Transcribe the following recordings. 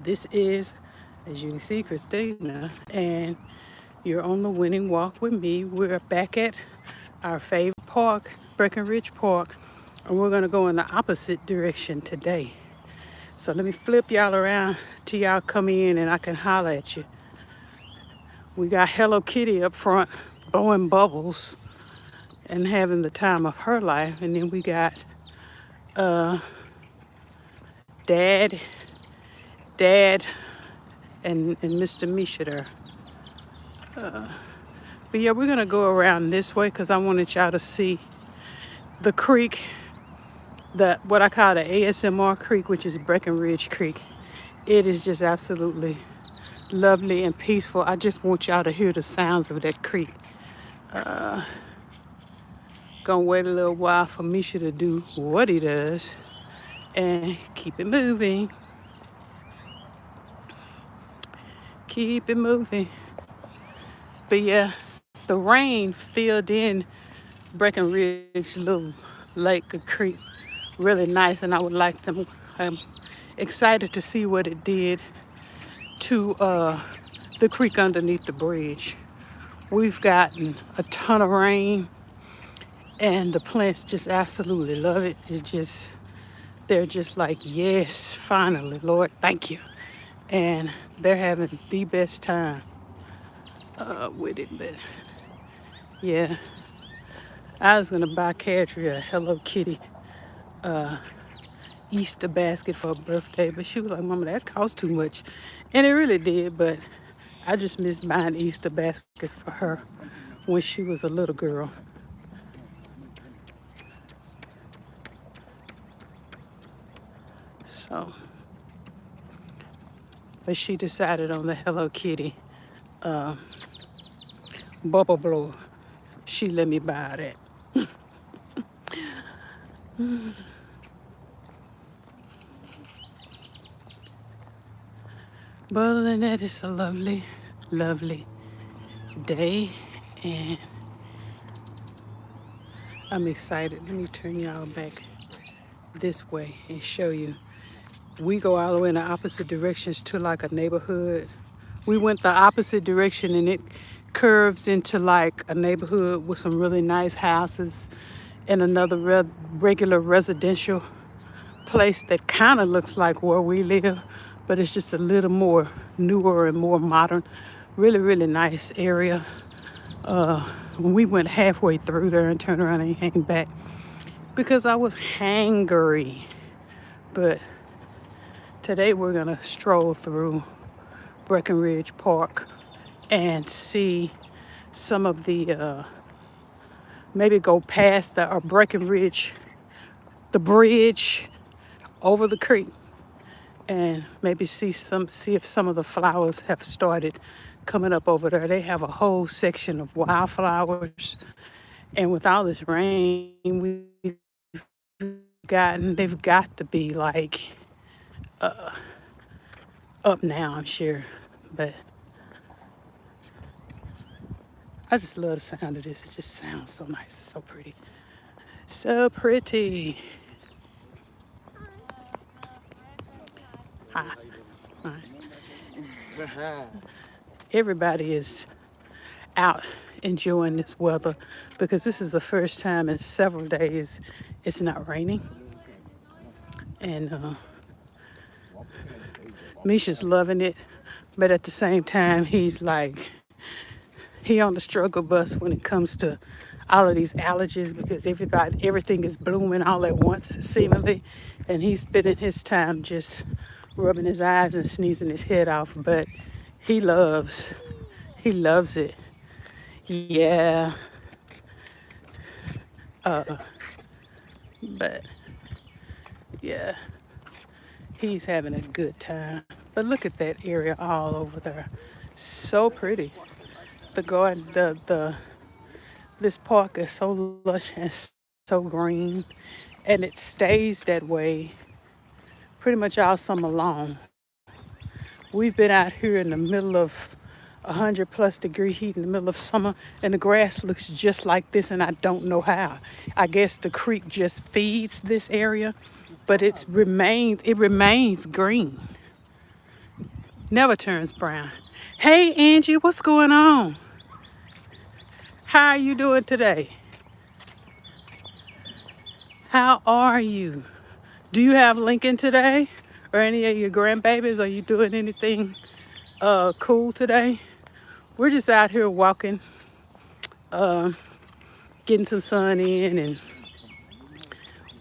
This is, as you can see, Kristina, and you're on the winning walk with me. We're back at our favorite park, Breckenridge Park, and we're going to go in the opposite direction today. So let me flip y'all around till y'all come in and I can holler at you. We got Hello Kitty up front blowing bubbles and having the time of her life. And then we got Dad, Dad, and Mr. Misha there. But yeah, we're gonna go around this way because I wanted y'all to see the creek, the what I call the ASMR Creek, which is Breckenridge Creek. It is just absolutely lovely and peaceful. I just want y'all to hear the sounds of that creek. Gonna wait a little while for Misha to do what he does and keep it moving. Keep it moving. But yeah, the rain filled in Breckenridge little lake or creek really nice, and I would like them. I'm excited to see what it did to the creek underneath the bridge. We've gotten a ton of rain, and the plants just absolutely love it. They're just like, yes, finally, Lord, thank you. And they're having the best time with it. But yeah, I was gonna buy Kadri a Hello Kitty Easter basket for her birthday, but she was like, Mama, that costs too much. And it really did, but I just miss buying Easter baskets for her when she was a little girl. So, but she decided on the Hello Kitty bubble blower. She let me buy that. But other than that, it's a lovely, lovely day, and I'm excited. Let me turn y'all back this way and show you. We go all the way in the opposite directions to like a neighborhood. We went the opposite direction and it curves into like a neighborhood with some really nice houses and another regular residential place that kind of looks like where we live, but it's just a little more newer and more modern. Really, really nice area. We went halfway through there and turned around and came back because I was hangry. But today we're gonna stroll through Breckenridge Park and see some of the, maybe go past the Breckenridge, the bridge over the creek, and maybe see if some of the flowers have started coming up over there. They have a whole section of wildflowers, and with all this rain we've gotten, they've got to be like up now, I'm sure. But I just love the sound of this. It just sounds so nice. It's so pretty. So pretty. Hi. Hi. Everybody is out enjoying this weather because this is the first time in several days it's not raining. And Misha's loving it, but at the same time, he's like, he on the struggle bus when it comes to all of these allergies because everything is blooming all at once, seemingly, and he's spending his time just rubbing his eyes and sneezing his head off. But he loves it. Yeah. But yeah, he's having a good time. But look at that area all over there. So pretty. The garden, this park is so lush and so green, and it stays that way pretty much all summer long. We've been out here in the middle of 100+ degree heat in the middle of summer, and the grass looks just like this, and I don't know how. I guess the creek just feeds this area, but it remains green. Never turns brown. Hey Angie, what's going on? How are you doing today? How are you? Do you have Lincoln today? Or any of your grandbabies? Are you doing anything cool today? We're just out here walking, uh, getting some sun in and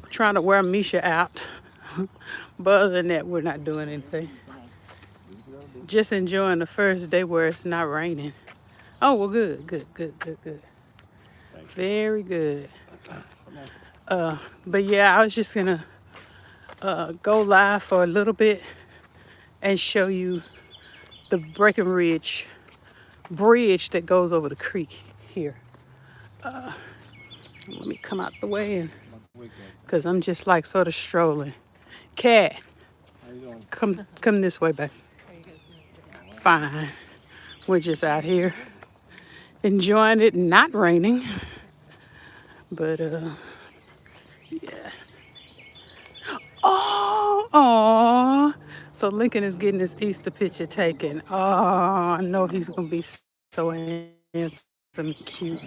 trying to wear Misha out. But other than that, we're not doing anything. Just enjoying the first day where it's not raining. Oh, well, good, good, good, good, good. Very good. But yeah, I was just gonna go live for a little bit and show you the Breckenridge bridge that goes over the creek here. Let me come out the way and because I'm just like sort of strolling. Cat, come this way, babe. Fine. We're just out here enjoying it, not raining. But yeah. Oh. So Lincoln is getting his Easter picture taken. Oh, I know he's gonna be so handsome and cute.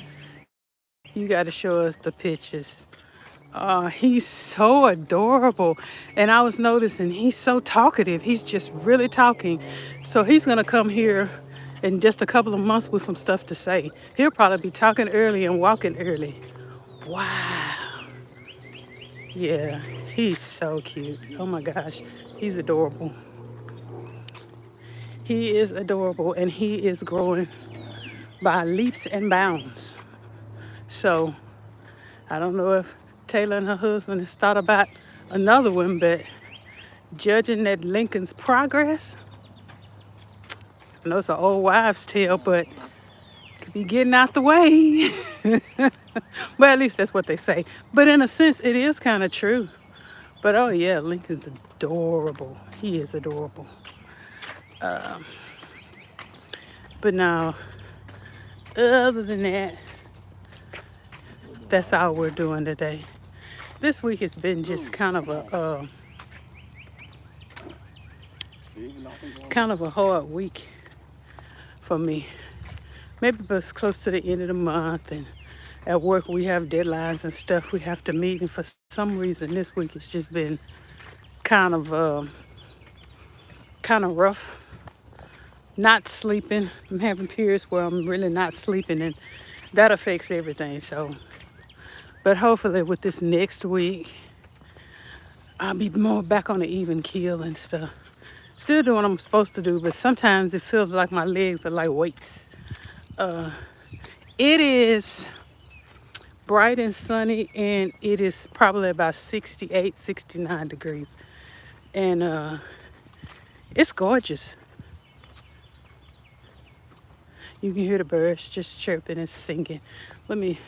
You got to show us the pictures. He's so adorable. And I was noticing he's so talkative. He's just really talking. So he's going to come here in just a couple of months with some stuff to say. He'll probably be talking early and walking early. Wow. Yeah, he's so cute. Oh my gosh, he's adorable. He is adorable and he is growing by leaps and bounds. So I don't know if Taylor and her husband has thought about another one, but judging at Lincoln's progress, I know it's an old wives' tale, but could be getting out the way. Well, at least that's what they say. But in a sense, it is kind of true. But oh yeah, Lincoln's adorable. He is adorable. But now, other than that, that's all we're doing today. This week has been just kind of a hard week for me. Maybe it's close to the end of the month, and at work we have deadlines and stuff we have to meet. And for some reason, this week it's just been kind of rough. Not sleeping. I'm having periods where I'm really not sleeping, and that affects everything. So, but hopefully with this next week, I'll be more back on the even keel and stuff. Still doing what I'm supposed to do, but sometimes it feels like my legs are like weights. It is bright and sunny, and it is probably about 68, 69 degrees. And it's gorgeous. You can hear the birds just chirping and singing. Let me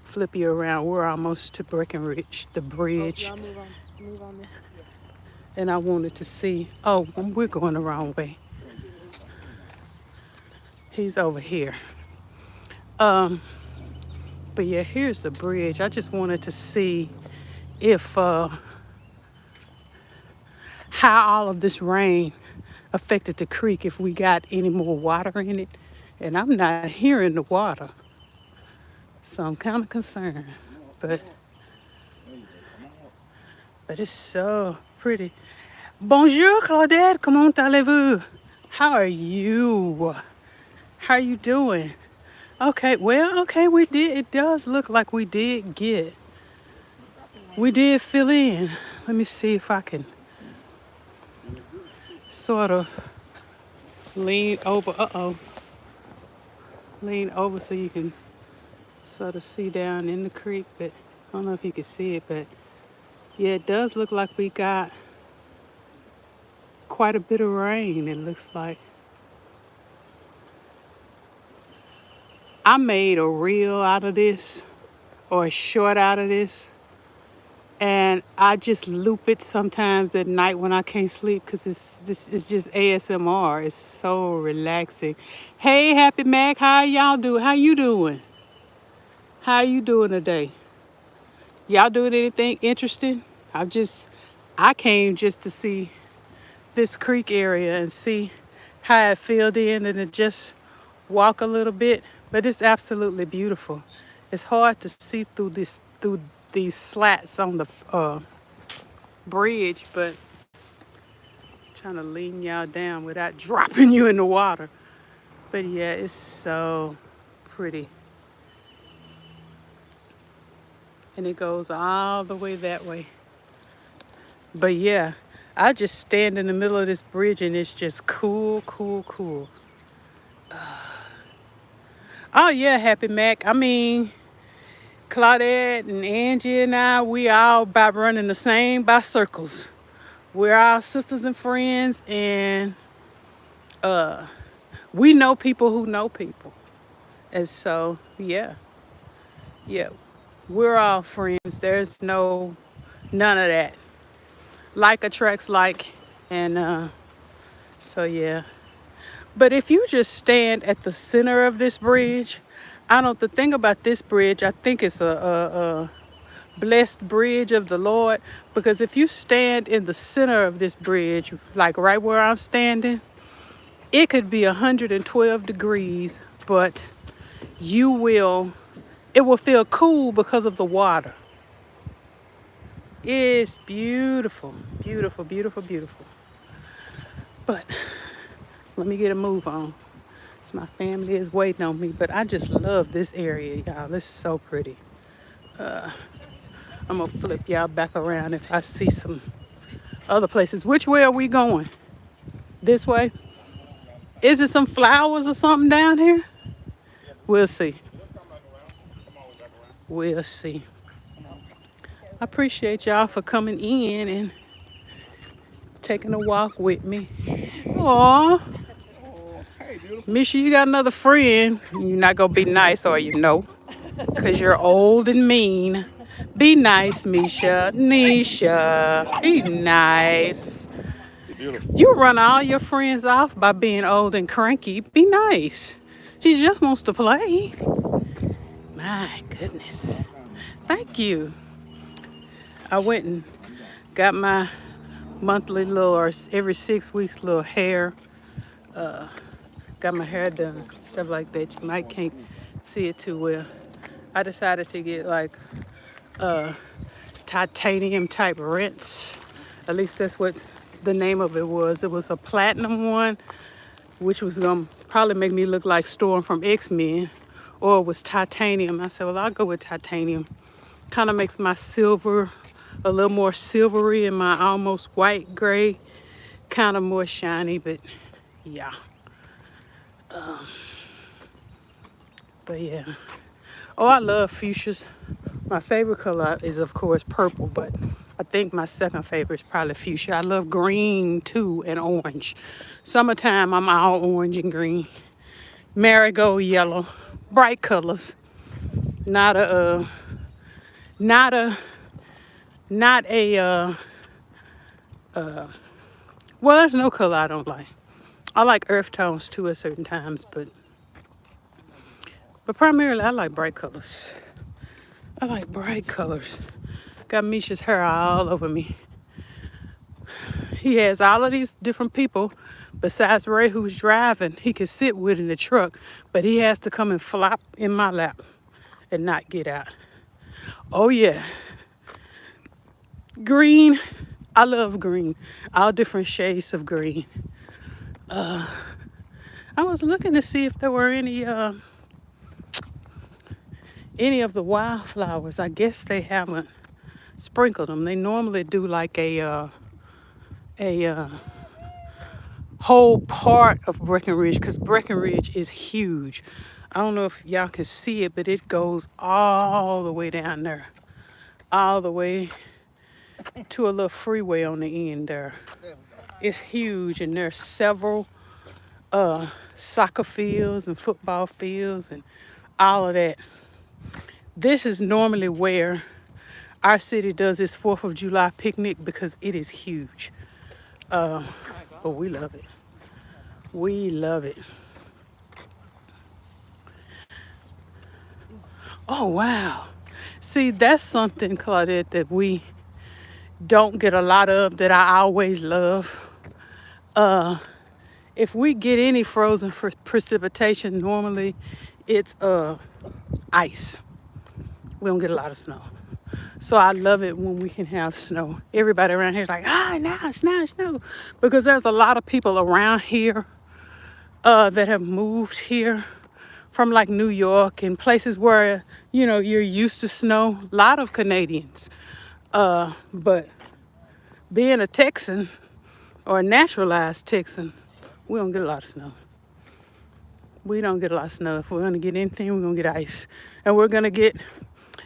flip you around. We're almost to Breckenridge, the bridge. Oh, y'all move on this. And I wanted to see, oh, we're going the wrong way. He's over here. But yeah, here's the bridge. I just wanted to see if how all of this rain affected the creek, if we got any more water in it. And I'm not hearing the water. So I'm kind of concerned. But it's so pretty. Bonjour Claudette, comment allez-vous? How are you? How are you doing? Okay, well, okay, we did. It does look like we did fill in. Let me see if I can sort of lean over. Lean over so you can sort of see down in the creek, but I don't know if you can see it, but yeah, it does look like we got quite a bit of rain, it looks like. I made a reel out of this or a short out of this, and I just loop it sometimes at night when I can't sleep because it's just ASMR. It's so relaxing. Hey, Happy Mac, how y'all doing? How you doing? How you doing today? Y'all doing anything interesting? I came just to see this creek area and see how it filled in and to just walk a little bit. But it's absolutely beautiful. It's hard to see through these slats on the bridge, but trying to lean y'all down without dropping you in the water. But yeah, it's so pretty. And it goes all the way that way. But yeah, I just stand in the middle of this bridge and it's just cool, cool, cool. Oh yeah, Happy Mac. I mean, Claudette and Angie and I, we all by running the same by circles. We're all sisters and friends, and we know people who know people. And so, yeah, yeah, we're all friends. There's none of that. Like attracts like, and so yeah. But if you just stand at the center of this bridge, I don't. The thing about this bridge, I think it's a blessed bridge of the Lord, because if you stand in the center of this bridge, like right where I'm standing, it could be 112 degrees, but you will, it will feel cool because of the water. It's beautiful, beautiful, beautiful, beautiful. But let me get a move on. So my family is waiting on me, but I just love this area, y'all. It's so pretty. I'm gonna flip y'all back around if I see some other places. Which way are we going? This way? Is it some flowers or something down here? We'll see. We'll see. I appreciate y'all for coming in and taking a walk with me. Aw, Misha, you got another friend. You're not gonna be nice, or you know, because you're old and mean. Be nice, Misha. Nisha, be nice. You run all your friends off by being old and cranky. Be nice. She just wants to play. My goodness. Thank you. I went and got my monthly little, or every 6 weeks little hair. Got my hair done, stuff like that. You might can't see it too well. I decided to get like titanium type rinse. At least that's what the name of it was. It was a platinum one, which was gonna probably make me look like Storm from X-Men, or it was titanium. I said, well, I'll go with titanium. Kind of makes my silver a little more silvery and my almost white gray kind of more shiny, but yeah. But yeah. Oh, I love fuchsias. My favorite color is, of course, purple, but I think my second favorite is probably fuchsia. I love green too and orange. Summertime, I'm all orange and green. Marigold yellow, bright colors. Not a, not a, not a, well, there's no color I don't like. I like earth tones too at certain times, but primarily I like bright colors. I like bright colors. Got Misha's hair all over me. He has all of these different people besides Ray, who's driving. He can sit with in the truck, but he has to come and flop in my lap and not get out. Oh yeah. Green. I love green. All different shades of green. I was looking to see if there were any of the wildflowers. I guess they haven't sprinkled them. They normally do like a whole part of Breckenridge, because Breckenridge is huge. I don't know if y'all can see it, but it goes all the way down there, all the way to a little freeway on the end there. It's huge, and there's several soccer fields and football fields and all of that. This is normally where our city does its 4th of July picnic, because it is huge. But we love it. We love it. Oh, wow. See, that's something, Claudette, that we don't get a lot of, that I always love. if we get any frozen precipitation, normally it's ice. We don't get a lot of snow. So I love it when we can have snow. Everybody around here is like, now snow. Because there's a lot of people around here that have moved here from like New York and places where, you're used to snow. A lot of Canadians. But being a Texan or a naturalized Texan, we don't get a lot of snow. We don't get a lot of snow. If we're going to get anything, we're going to get ice. And we're going to get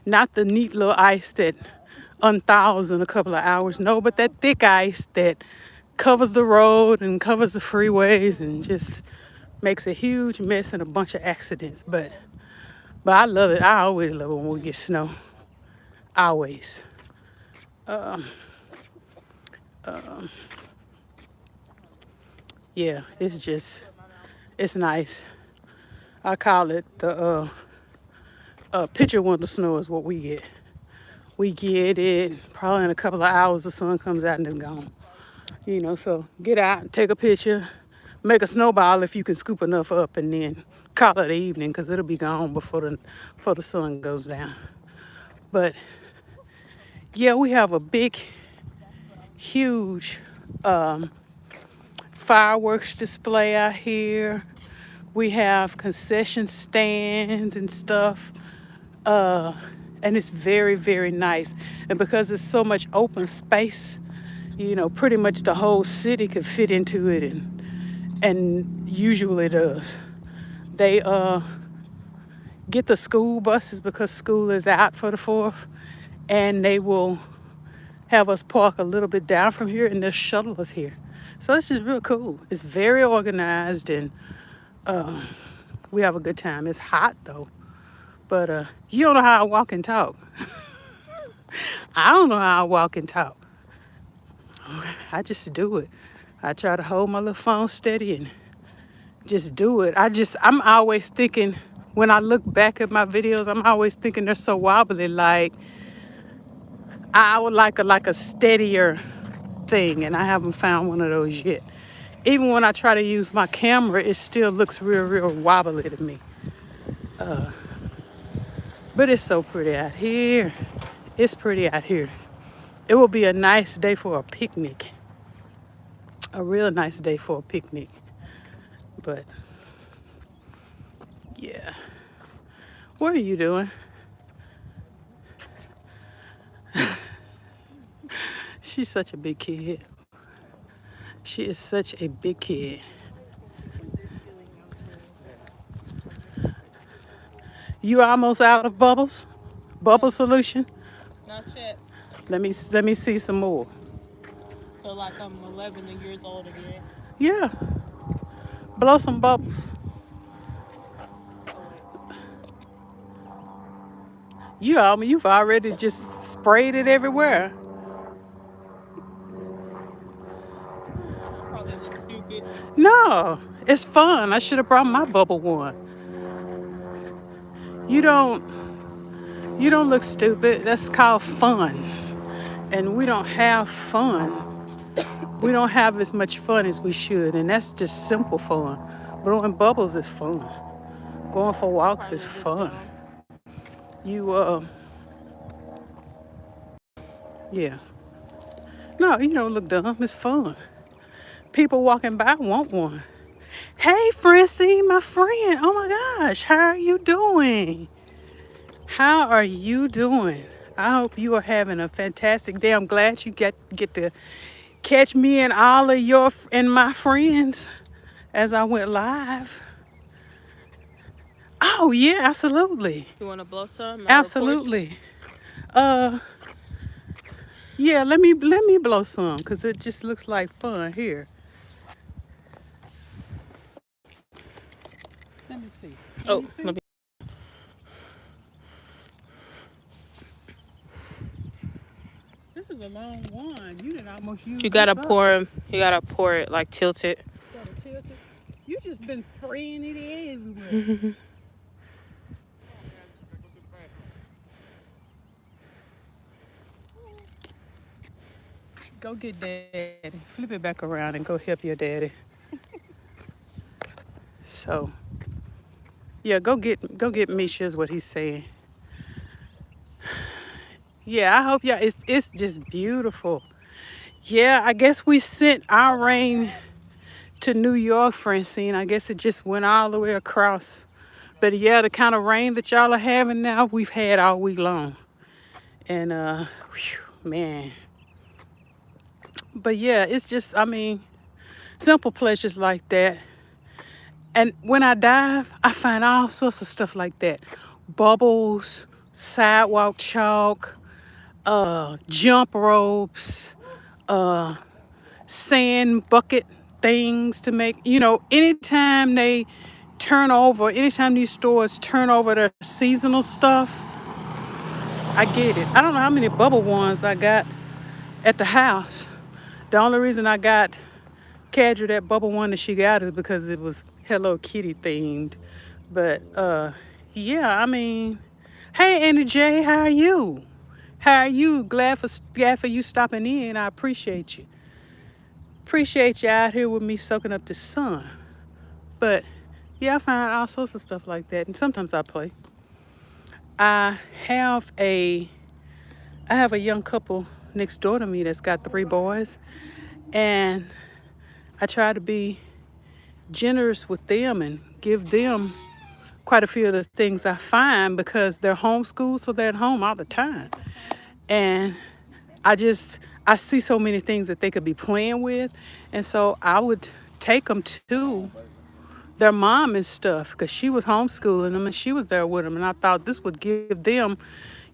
not the neat little ice that unthaws in a couple of hours. No, but that thick ice that covers the road and covers the freeways and just makes a huge mess and a bunch of accidents. But I love it. I always love it when we get snow. Always. Yeah, it's nice. I call it the picture winter snow is what we get. We get it probably in a couple of hours. The sun comes out and it's gone. So get out and take a picture, make a snowball if you can scoop enough up, and then call it an evening because it'll be gone before the sun goes down. But yeah, we have a big, huge fireworks display out here. We have concession stands and stuff. And it's very, very nice. And because it's so much open space, pretty much the whole city could fit into it, and usually does. They get the school buses because school is out for the 4th, and they will have us park a little bit down from here, and they'll shuttle us here. So it's just real cool. It's very organized, and we have a good time. It's hot though, but you don't know how I walk and talk. I don't know how I walk and talk. I just do it. I try to hold my little phone steady and just do it. I'm always thinking, when I look back at my videos, I'm always thinking they're so wobbly. Like, I would like a steadier thing, and I haven't found one of those yet. Even when I try to use my camera, it still looks real, real wobbly to me. But it's so pretty out here. It's pretty out here. It will be a nice day for a picnic. A real nice day for a picnic. But, yeah. What are you doing? She's such a big kid. She is such a big kid. You almost out of bubbles? Bubble solution? Not yet. Let me see some more. Feel like I'm 11 years old again. Yeah. Blow some bubbles. You've already just sprayed it everywhere. Probably look stupid. No, it's fun. I should have brought my bubble one. You don't look stupid. That's called fun. And we don't have fun. We don't have as much fun as we should, and that's just simple fun. Blowing bubbles is fun. Going for walks is fun. Yeah. No, you don't look dumb. It's fun. People walking by want one. Hey, Francine, my friend. Oh my gosh, how are you doing? How are you doing? I hope you are having a fantastic day. I'm glad you get to catch me and all of my friends as I went live. Oh yeah, absolutely. You want to blow some? Absolutely. Yeah, let me blow some because it just looks like fun here. Let me see. Let me. This is a long one. You didn't almost use. You gotta pour them. You gotta pour it like tilted. Sort of tilted. You just been spraying it everywhere. Go get daddy. Flip it back around and go help your daddy. So yeah, go get Misha is what he's saying. Yeah, I hope yeah, it's just beautiful. Yeah, I guess we sent our rain to New York, Francine. I guess it just went all the way across. But yeah, the kind of rain that y'all are having now, we've had all week long. And whew, man. But yeah, it's just I mean, simple pleasures like that. And when I dive, I find all sorts of stuff like that. Bubbles, sidewalk chalk, jump ropes, sand bucket things to make, anytime they turn over, anytime these stores turn over their seasonal stuff, I get it. I don't know how many bubble ones I got at the house. The only reason I got Cadra that bubble one that she got is because it was Hello Kitty themed. But yeah, I mean, hey Annie J, how are you? How are you? Glad for you stopping in. I appreciate you. Appreciate you out here with me soaking up the sun. But yeah, I find all sorts of stuff like that, and sometimes I play. I have a I have a young couple next door to me that's got three boys, and I try to be generous with them and give them quite a few of the things I find because they're homeschooled, so they're at home all the time. And I see so many things that they could be playing with, and so I would take them to their mom and stuff because she was homeschooling them and she was there with them, and I thought this would give them,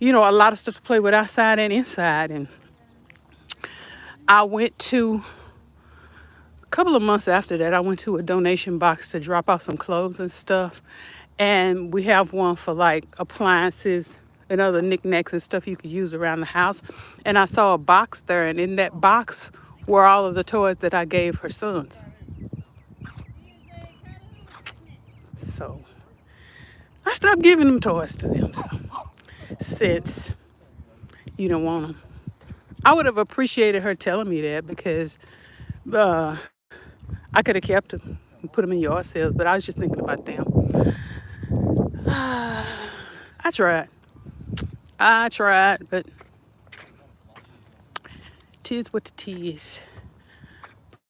a lot of stuff to play with outside and inside. And I went to a couple of months after that, I went to a donation box to drop off some clothes and stuff. And we have one for like appliances and other knickknacks and stuff you could use around the house. And I saw a box there, and in that box were all of the toys that I gave her sons. So I stopped giving them toys to them. So, since you don't want them, I would have appreciated her telling me that because uh, I could have kept them and put them in yard sales. But I was just thinking about them. I tried. I tried, but tis what it is.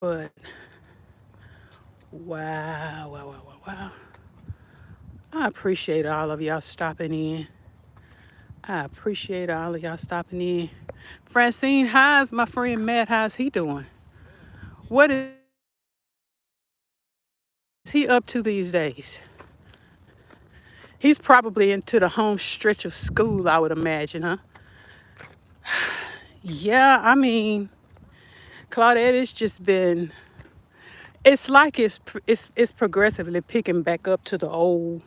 But wow, wow, wow, wow, wow. I appreciate all of y'all stopping in. I appreciate all of y'all stopping in. Francine, how's my friend Matt? How's he doing? What is he up to these days? He's probably into the home stretch of school, I would imagine, huh? Yeah, I mean, Claudette, it's just been. It's like it's progressively picking back up to the old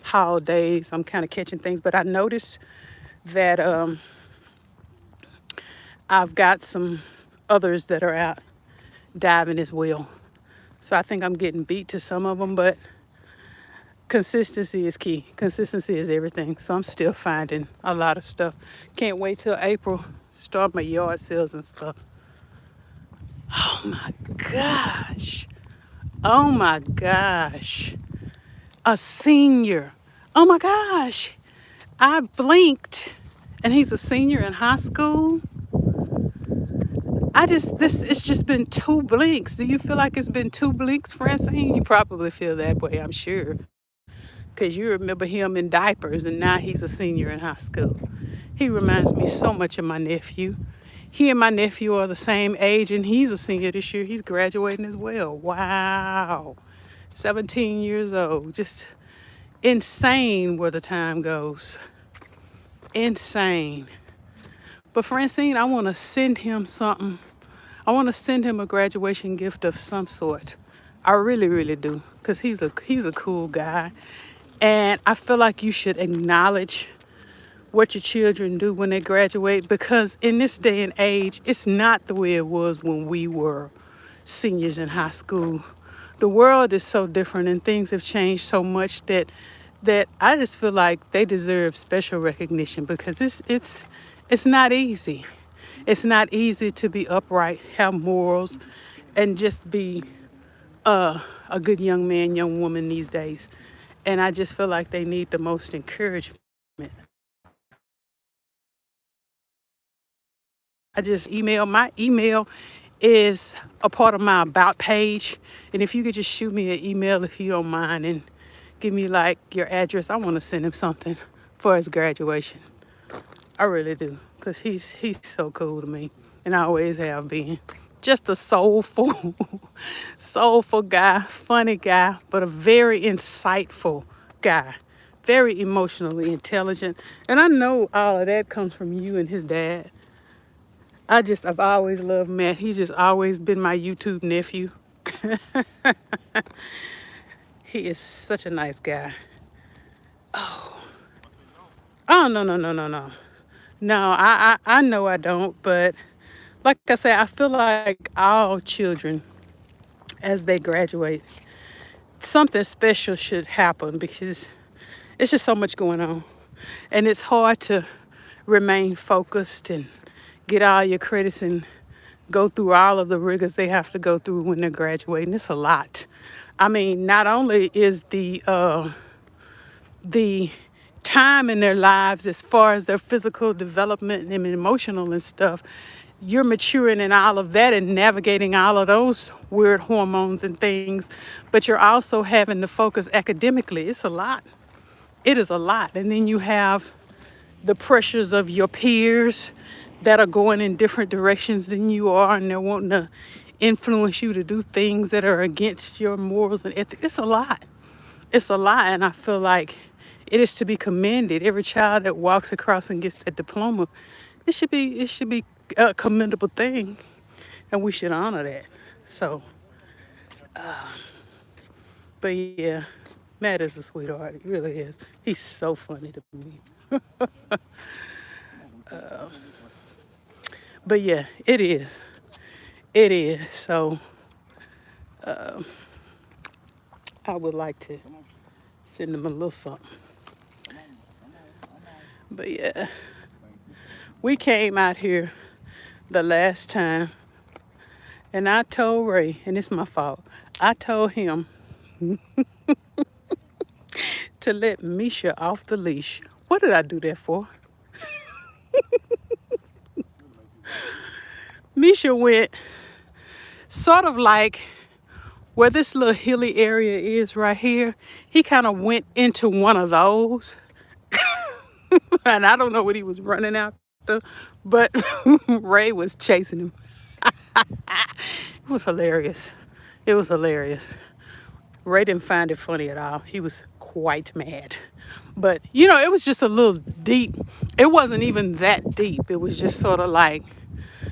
holidays. I'm kind of catching things, but I noticed that I've got some others that are out diving as well. So I think I'm getting beat to some of them, but consistency is key. Consistency is everything. So I'm still finding a lot of stuff. Can't wait till April, start my yard sales and stuff. Oh my gosh. Oh my gosh. A senior. Oh my gosh. I blinked and he's a senior in high school. It's just been two blinks. Do you feel like it's been two blinks, Francine? You probably feel that way, I'm sure. Because you remember him in diapers and now he's a senior in high school. He reminds me so much of my nephew. He and my nephew are the same age and he's a senior this year. He's graduating as well. Wow. 17 years old. Just insane where the time goes. Insane. But Francine, I want to send him something. I want to send him a graduation gift of some sort. I really, really do, because he's a cool guy, and I feel like you should acknowledge what your children do when they graduate, because in this day and age, it's not the way it was when we were seniors in high school. The world is so different, and things have changed so much that I just feel like they deserve special recognition because it's not easy. It's not easy to be upright, have morals, and just be a good young man, young woman these days. And I just feel like they need the most encouragement. I just email. My email is a part of my about page. And if you could just shoot me an email if you don't mind and give me like your address, I want to send him something for his graduation. I really do. Because he's so cool to me. And I always have been. Just a soulful, soulful guy, funny guy, but a very insightful guy. Very emotionally intelligent. And I know all of that comes from you and his dad. I've always loved Matt. He's just always been my YouTube nephew. He is such a nice guy. Oh, no, no, no, no, no. No, I know I don't, but like I said, I feel like all children, as they graduate, something special should happen because it's just so much going on. And it's hard to remain focused and get all your credits and go through all of the rigors they have to go through when they're graduating. It's a lot. I mean, not only is the time in their lives as far as their physical development and emotional and stuff, you're maturing in all of that and navigating all of those weird hormones and things, but you're also having to focus academically. It's a lot. It is a lot. And then you have the pressures of your peers that are going in different directions than you are, and they're wanting to influence you to do things that are against your morals and ethics. It's a lot. It's a lot, and I feel like it is to be commended. Every child that walks across and gets that diploma, it should be a commendable thing, and we should honor that. So, but yeah, Matt is a sweetheart. He really is. He's so funny to me. But yeah, it is. It is. So I would like to send him a little something. But yeah, we came out here the last time, and I told Ray, and it's my fault, I told him to let Misha off the leash. What did I do that for? Misha went sort of like where this little hilly area is right here. He kind of went into one of those. And I don't know what he was running after, but Ray was chasing him. It was hilarious. It was hilarious. Ray didn't find it funny at all. He was quite mad. But, it was just a little deep. It wasn't even that deep. It was just sort of like,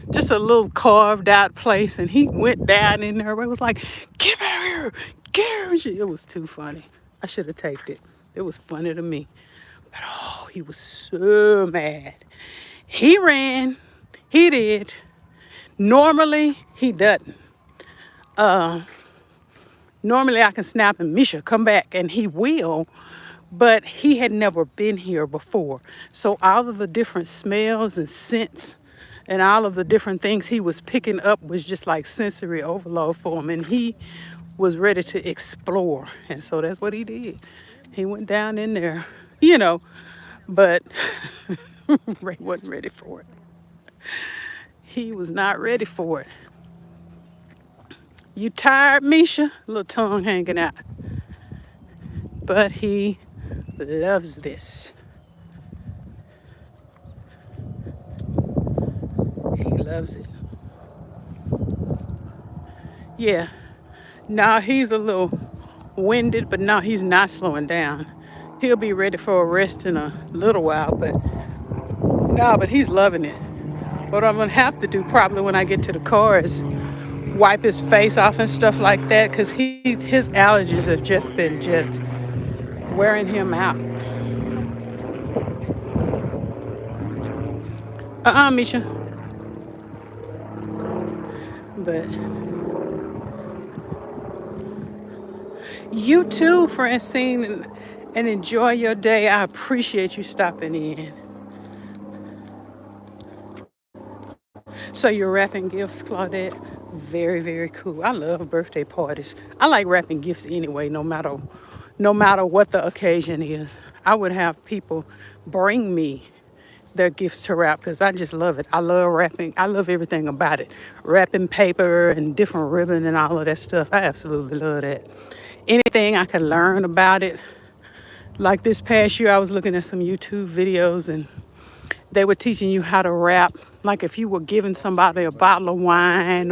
just a little carved out place. And he went down in there. Ray was like, get out of here. Get here. It was too funny. I should have taped it. It was funny to me. But, oh, he was so mad. He ran. He did. Normally, he doesn't. Normally, I can snap and Misha, come back, and he will. But he had never been here before. So all of the different smells and scents and all of the different things he was picking up was just like sensory overload for him. And he was ready to explore. And so that's what he did. He went down in there, but Ray wasn't ready for it. He was not ready for it. You tired, Misha? Little tongue hanging out. But he loves this. He loves it. Yeah. Now he's a little winded, but no, he's not slowing down. He'll be ready for a rest in a little while, but no, but he's loving it. What I'm gonna have to do probably when I get to the car is wipe his face off and stuff like that, because his allergies have just been wearing him out. Misha. But you too, Francine, and enjoy your day. I appreciate you stopping in. So you're wrapping gifts, Claudette? Very, very cool. I love birthday parties. I like wrapping gifts anyway, no matter what the occasion is. I would have people bring me their gifts to wrap because I just love it. I love wrapping. I love everything about it. Wrapping paper and different ribbon and all of that stuff. I absolutely love that. Anything I can learn about it. Like this past year, I was looking at some YouTube videos and they were teaching you how to wrap. Like if you were giving somebody a bottle of wine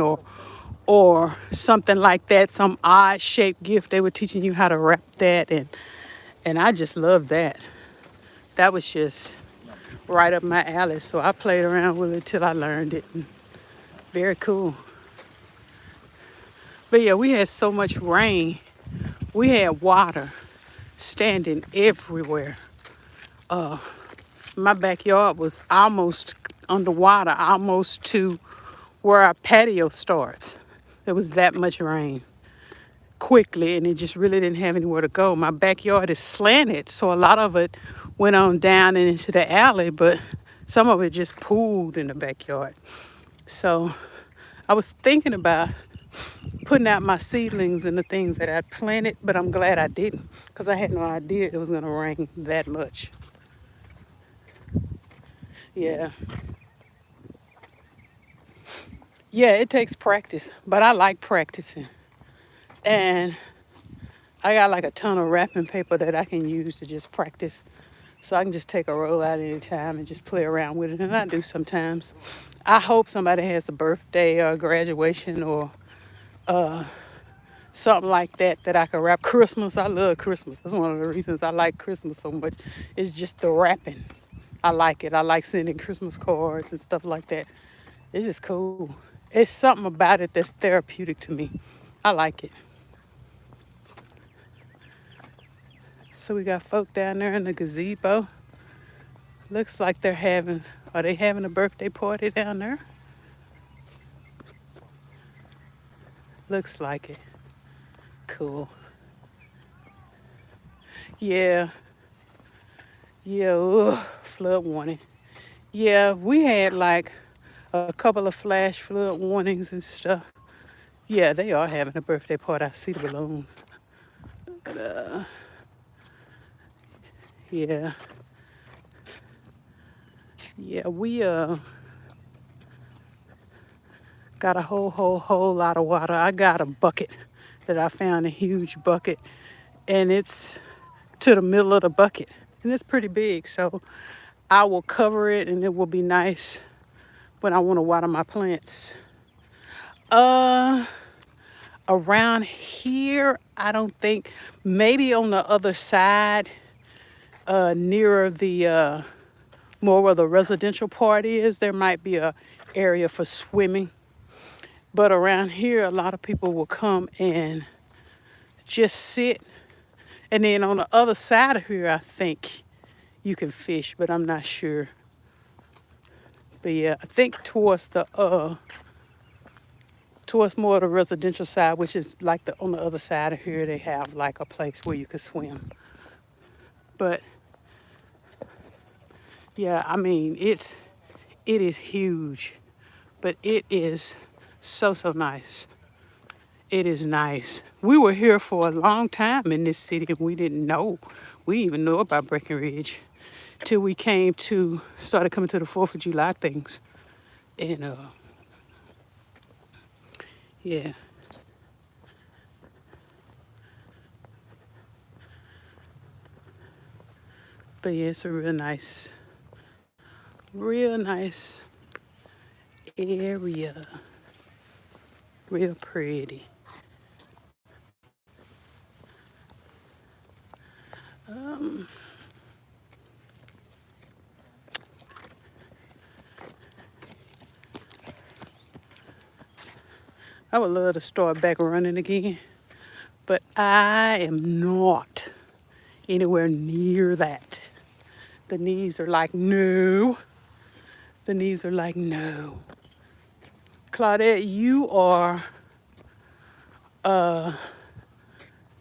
or something like that, some odd shaped gift, they were teaching you how to wrap that, and I just love that. That was just right up my alley. So I played around with it till I learned it. And very cool. But yeah, we had so much rain. We had water standing everywhere. My backyard was almost underwater, almost to where our patio starts. There was that much rain quickly, and it just really didn't have anywhere to go. My backyard is slanted, so a lot of it went on down and into the alley, but some of it just pooled in the backyard. So I was thinking about putting out my seedlings and the things that I planted, but I'm glad I didn't because I had no idea it was going to rain that much. Yeah. Yeah, it takes practice, but I like practicing. And I got like a ton of wrapping paper that I can use to just practice. So I can just take a roll out anytime and just play around with it. And I do sometimes. I hope somebody has a birthday or graduation or something like that that I can wrap. Christmas, I love Christmas. That's one of the reasons I like Christmas so much. It's just the wrapping. I like it. I like sending Christmas cards and stuff like that. It's just cool. It's something about it that's therapeutic to me. I like it. So we got folk down there in the gazebo. Looks like are they having a birthday party down there? Looks like it. Cool. Yeah. Yeah, ugh, flood warning. Yeah, we had like a couple of flash flood warnings and stuff. Yeah, they are having a birthday party. I see the balloons. Yeah. Yeah, we got a whole lot of water. I got a bucket that I found, a huge bucket, and it's to the middle of the bucket. And it's pretty big, so I will cover it and it will be nice when I want to water my plants. Uh Around here, I don't think, maybe on the other side, nearer the more where the residential part is, there might be a area for swimming. But around here, a lot of people will come and just sit. And then on the other side of here, I think you can fish, but I'm not sure. But yeah, I think towards more of the residential side, which is like on the other side of here, they have like a place where you can swim. But yeah, I mean, it is huge, but it is so nice. It is nice. We were here for a long time in this city and we didn't know. We didn't even know about Breckenridge till we started coming to the 4th of July things. And yeah. But yeah, it's a real nice area. Real pretty. I would love to start back running again, but I am not anywhere near that. The knees are like, no. The knees are like, no. Claudette,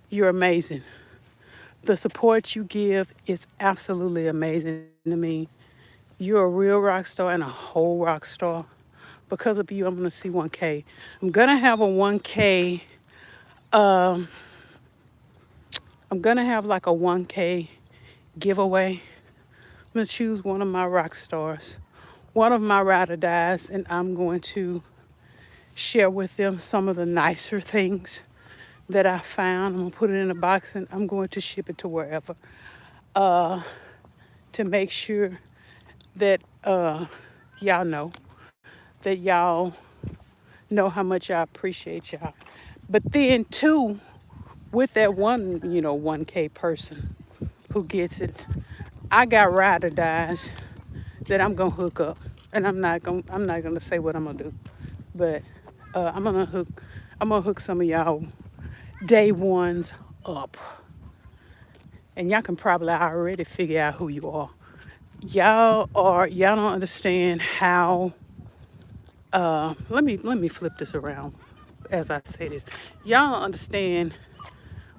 you're amazing. The support you give is absolutely amazing to me. You're a real rock star and a whole rock star Because of you, I'm gonna see 1K. I'm gonna have a 1K. Um, I'm gonna have like a 1K giveaway. I'm gonna choose one of my rock stars, one of my ride or dies, and I'm going to share with them some of the nicer things that I found. I'm gonna put it in a box and I'm going to ship it to wherever uh, to make sure that y'all know that y'all know how much I appreciate y'all. But then too, with that one, 1K person who gets it, I got ride or dies that I'm gonna hook up, and I'm not gonna say what I'm gonna do, but I'm gonna hook some of y'all day ones up, and y'all can probably already figure out who you are. Y'all don't understand how. Let me flip this around as I say this. Y'all don't understand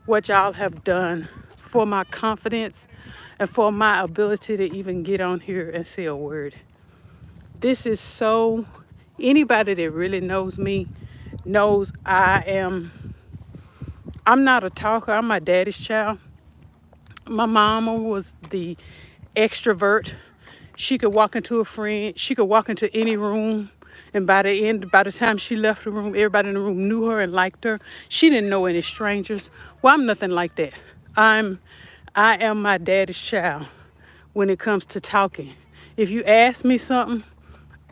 what y'all have done for my confidence and for my ability to even get on here and say a word. This is so, anybody that really knows me knows I'm not a talker. I'm my daddy's child. My mama was the extrovert. She could walk into a friend, she could walk into any room, and by the time she left the room, everybody in the room knew her and liked her. She didn't know any strangers. Well, I'm nothing like that. I'm I am my daddy's child when it comes to talking. If you ask me something,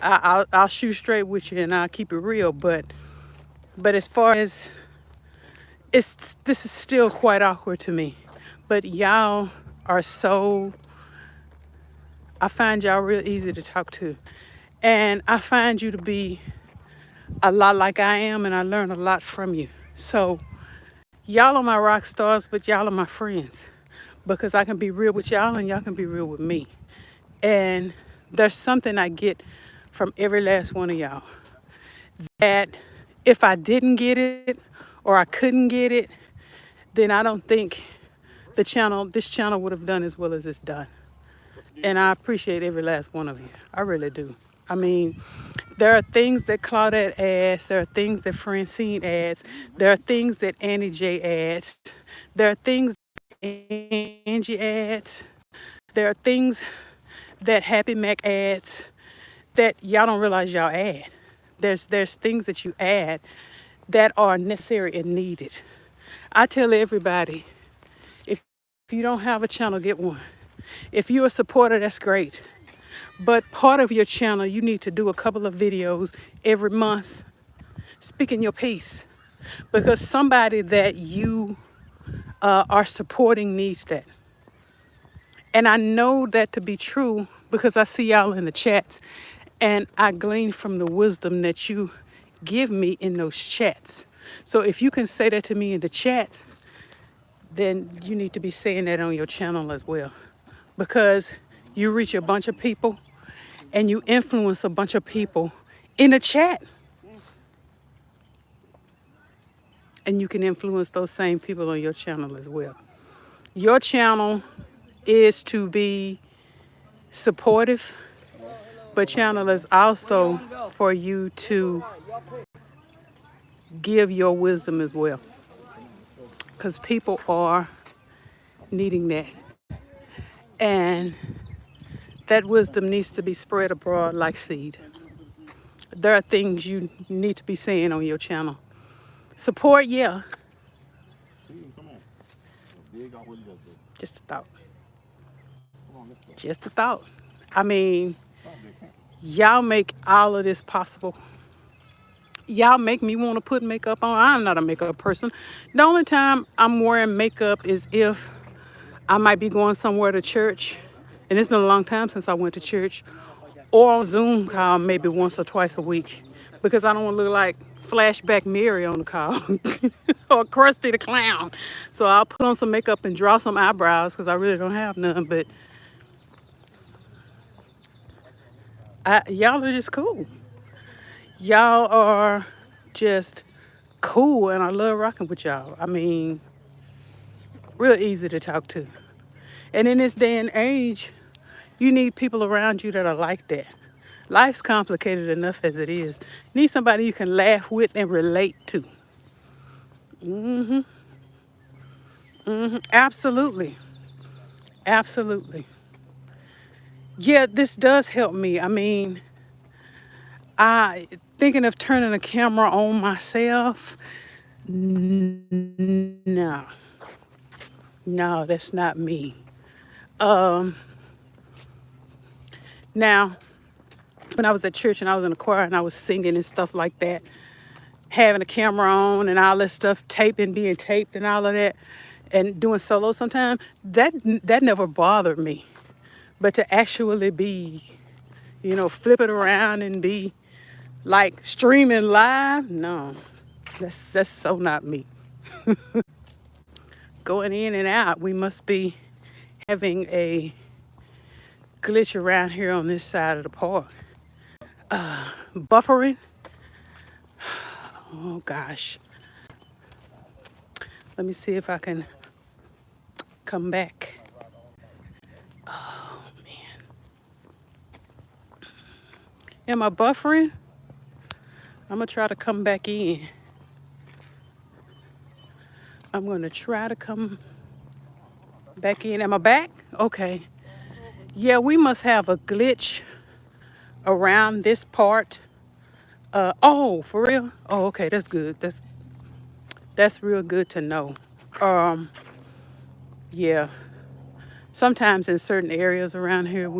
I'll shoot straight with you and I'll keep it real. But as far as this is still quite awkward to me. But y'all are so, I find y'all real easy to talk to. And I find you to be a lot like I am, and I learn a lot from you. So y'all are my rock stars, but y'all are my friends because I can be real with y'all and y'all can be real with me. And there's something I get from every last one of y'all that if I didn't get it or I couldn't get it, then I don't think this channel would have done as well as it's done. And I appreciate every last one of you. I really do. I mean, there are things that Claudette adds. There are things that Francine adds. There are things that Annie J adds. There are things that Angie adds. There are things that Happy Mac adds that y'all don't realize y'all add. There's things that you add that are necessary and needed. I tell everybody, if you don't have a channel, get one. If you're a supporter, that's great. But part of your channel, you need to do a couple of videos every month speaking your piece because somebody that you are supporting needs that. And I know that to be true because I see y'all in the chats and I glean from the wisdom that you give me in those chats. So if you can say that to me in the chat, then you need to be saying that on your channel as well because you reach a bunch of people and you influence a bunch of people in the chat. And you can influence those same people on your channel as well. Your channel is to be supportive, but channel is also for you to give your wisdom as well. Because people are needing that. And that wisdom needs to be spread abroad like seed. There are things you need to be saying on your channel. Support, yeah. Just a thought. Just a thought. I mean, y'all make all of this possible. Y'all make me want to put makeup on. I'm not a makeup person. The only time I'm wearing makeup is if I might be going somewhere to church, and it's been a long time since I went to church, or on Zoom call maybe once or twice a week, because I don't want to look like Flashback Mary on the call or Krusty the Clown. So I'll put on some makeup and draw some eyebrows because I really don't have none. But y'all are just cool. Y'all are just cool, and I love rocking with y'all. I mean, real easy to talk to. And in this day and age, you need people around you that are like that. Life's complicated enough as it is. Need somebody you can laugh with and relate to. Absolutely. Absolutely. Yeah, this does help me. I mean, I thinking of turning a camera on myself. No, no, that's not me. Um, Now, when I was at church and I was in the choir and I was singing and stuff like that, having a camera on and all that stuff, taping, being taped and all of that, and doing solos sometimes, that never bothered me. But to actually be, flip it around and be like streaming live, no, that's so not me. Going in and out, we must be having a glitch around here on this side of the park. Buffering, oh gosh. Let me see if I can come back. Oh man. Am I buffering? I'm gonna try to come back in. I'm gonna try to come back in. Am I back? Okay. Yeah, we must have a glitch around this part. Oh, for real? Oh, okay, that's good. That's real good to know. Um, yeah. Sometimes in certain areas around here,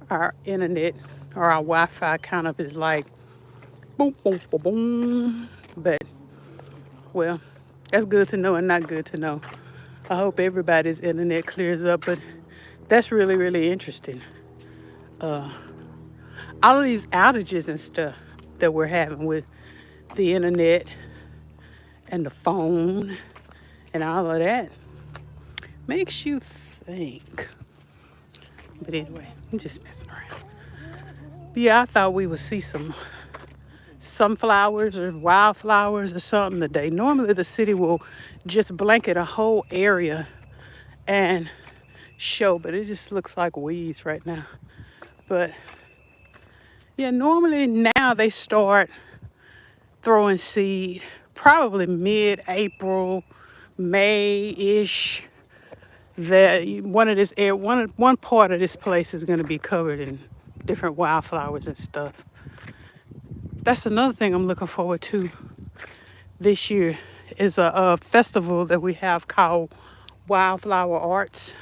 our internet or our Wi-Fi kind of is like boom, boom, boom, boom. But well, that's good to know and not good to know. I hope everybody's internet clears up, but that's really, really interesting. All of these outages and stuff that we're having with the internet and the phone and all of that makes you think. But anyway, I'm just messing around. But yeah, I thought we would see some sunflowers or wildflowers or something today. Normally, the city will just blanket a whole area and show, but it just looks like weeds right now. But yeah, normally now they start throwing seed probably mid-April, May-ish. That one part of this place is going to be covered in different wildflowers and stuff. That's another thing I'm looking forward to this year is a festival that we have called Wildflower Arts.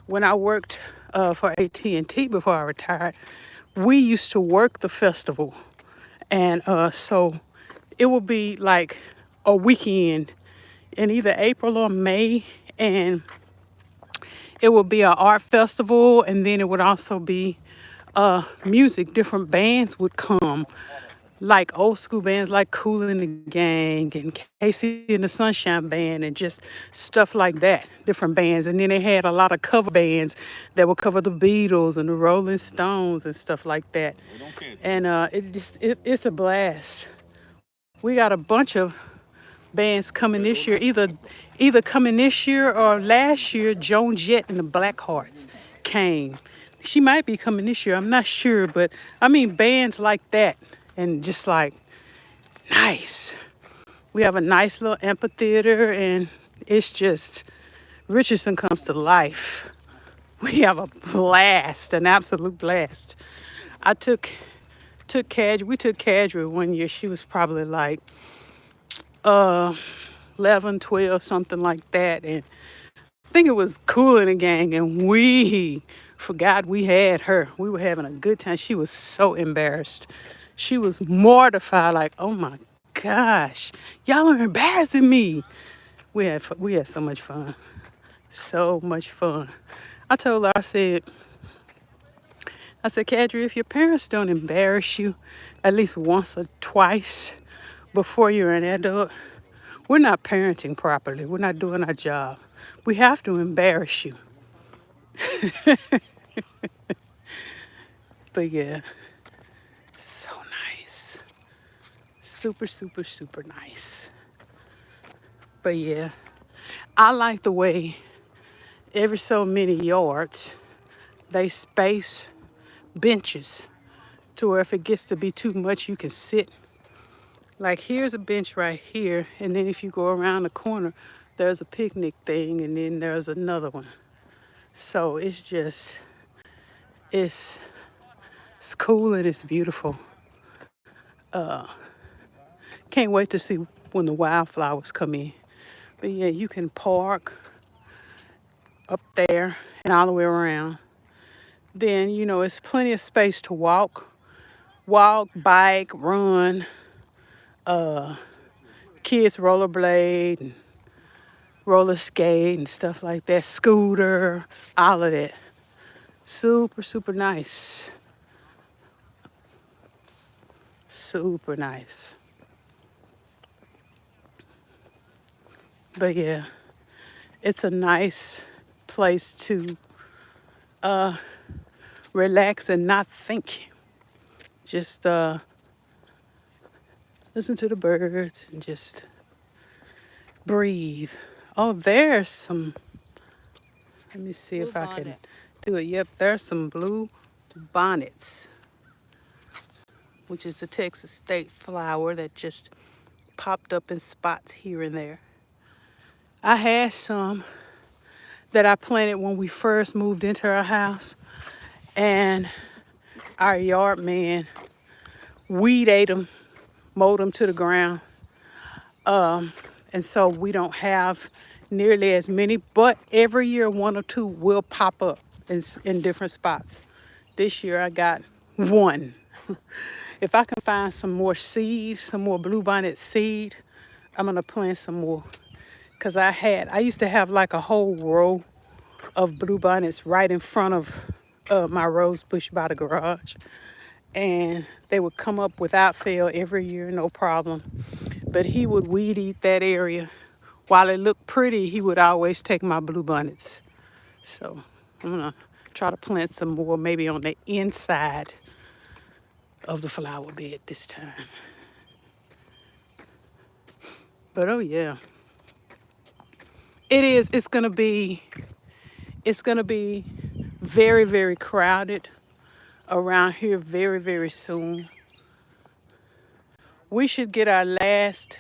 When I worked for AT&T before I retired, we used to work the festival, and so it will be like a weekend in either April or May, and it would be an art festival, and then it would also be music. Different bands would come, like old school bands like Kool and the Gang and Casey and the Sunshine Band and just stuff like that. Different bands, and then they had a lot of cover bands that would cover the Beatles and the Rolling Stones and stuff like that. And it's a blast. We got a bunch of bands coming this year, either coming this year or last year. Joan Jett and the Blackhearts came. She might be coming this year. I'm not sure, but I mean bands like that, and just like nice. We have a nice little amphitheater, and it's just Richardson comes to life. We have a blast, an absolute blast. I took Cadre. We took Cadre one year. She was probably like uh 11, 12, something like that. And I think it was Cool in the Gang, and we forgot we had her. We were having a good time. She was so embarrassed. She was mortified, like, oh my gosh, y'all are embarrassing me. We had so much fun. So much fun. I told her, I said, Kadri, if your parents don't embarrass you at least once or twice before you're an adult, we're not parenting properly. We're not doing our job. We have to embarrass you. But yeah, so nice. Super, super, super nice. But yeah, I like the way every so many yards they space benches to where if it gets to be too much, you can sit. Like here's a bench right here, and then if you go around the corner, there's a picnic thing, and then there's another one. So it's it's cool and it's beautiful. Can't wait to see when the wildflowers come in. But yeah, you can park up there and all the way around. Then, it's plenty of space to walk, bike, run, kids rollerblade and roller skate and stuff like that, scooter, all of that. Super, super nice. Super nice. But yeah, it's a nice place to relax and not think. Just listen to the birds and just breathe. Oh, there's some. Let me see Blue if I can bonnet. do it. Yep, there's some blue bonnets, which is the Texas state flower that just popped up in spots here and there. I had some that I planted when we first moved into our house, and our yard man weed ate them, mowed them to the ground. And so we don't have nearly as many, but every year one or two will pop up in different spots. This year I got one. If I can find some more seed, some more bluebonnet seed, I'm gonna plant some more. Cause I used to have like a whole row of bluebonnets right in front of my rose bush by the garage. And they would come up without fail every year, no problem. But he would weed eat that area. While it looked pretty, he would always take my bluebonnets. So I'm gonna try to plant some more, maybe on the inside of the flower bed this time. But oh yeah, it is. It's gonna be very, very crowded around here very, very soon. We should get our last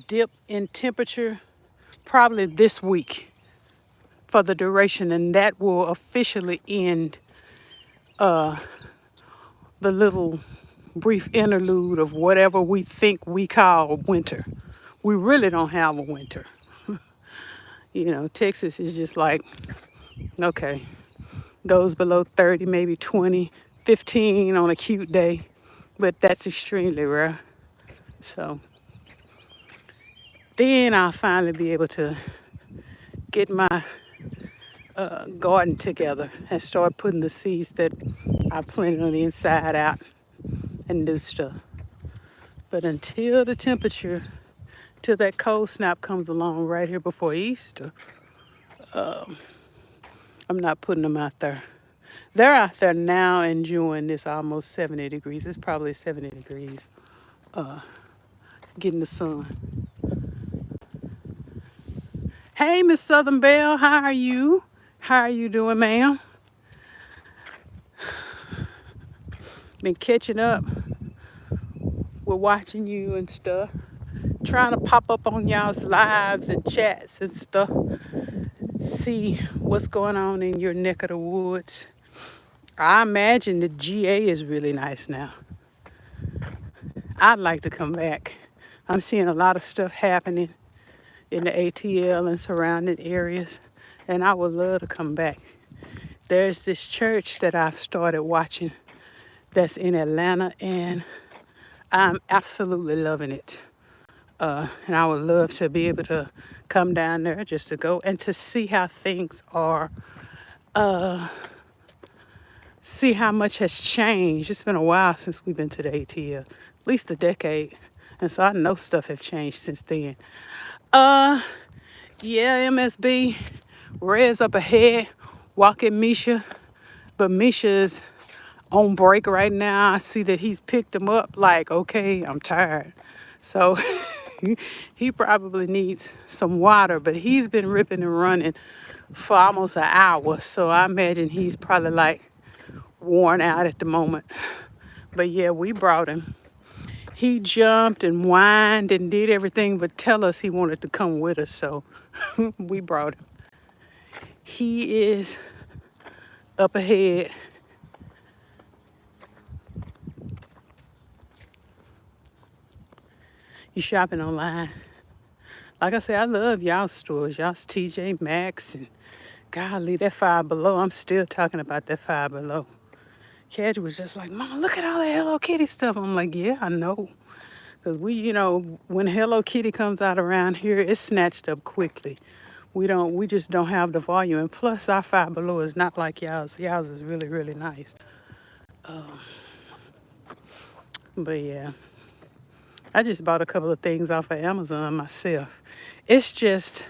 dip in temperature probably this week for the duration, and that will officially end the little brief interlude of whatever we think we call winter. We really don't have a winter. Texas is just like, okay, goes below 30, maybe 20, 15 on a cute day, but that's extremely rare. So then I'll finally be able to get my garden together and start putting the seeds that I planted on the inside out and do stuff. But until the temperature, till that cold snap comes along right here before Easter, I'm not putting them out there. They're out there now enjoying this almost 70 degrees. It's probably 70 degrees, getting the sun. Hey, Miss Southern Belle, how are you? How are you doing, ma'am? Been catching up with watching you and stuff. Trying to pop up on y'all's lives and chats and stuff. See what's going on in your neck of the woods. I imagine the GA is really nice now. I'd like to come back. I'm seeing a lot of stuff happening in the ATL and surrounding areas, and I would love to come back. There's this church that I've started watching that's in Atlanta, and I'm absolutely loving it. And I would love to be able to come down there just to go and to see how things are, see how much has changed. It's been a while since we've been to the ATL, at least a decade. And so I know stuff have changed since then. Yeah, MSB, Red's up ahead, walking Misha, but Misha's on break right now. I see that he's picked him up like, okay, I'm tired. So he probably needs some water, but he's been ripping and running for almost an hour. So I imagine he's probably like worn out at the moment. But yeah, we brought him. He jumped and whined and did everything but tell us he wanted to come with us. So we brought him. He is up ahead. You shopping online. Like I said, I love y'all stores. Y'all's TJ Maxx and golly, that Five Below. I'm still talking about that Five Below. Caddy was just like, Mama, look at all that Hello Kitty stuff. I'm like, yeah, I know. Because when Hello Kitty comes out around here, it's snatched up quickly. We just don't have the volume. And plus, our Five Below is not like y'all's. Y'all's is really, really nice. But yeah, I just bought a couple of things off of Amazon myself. It's just,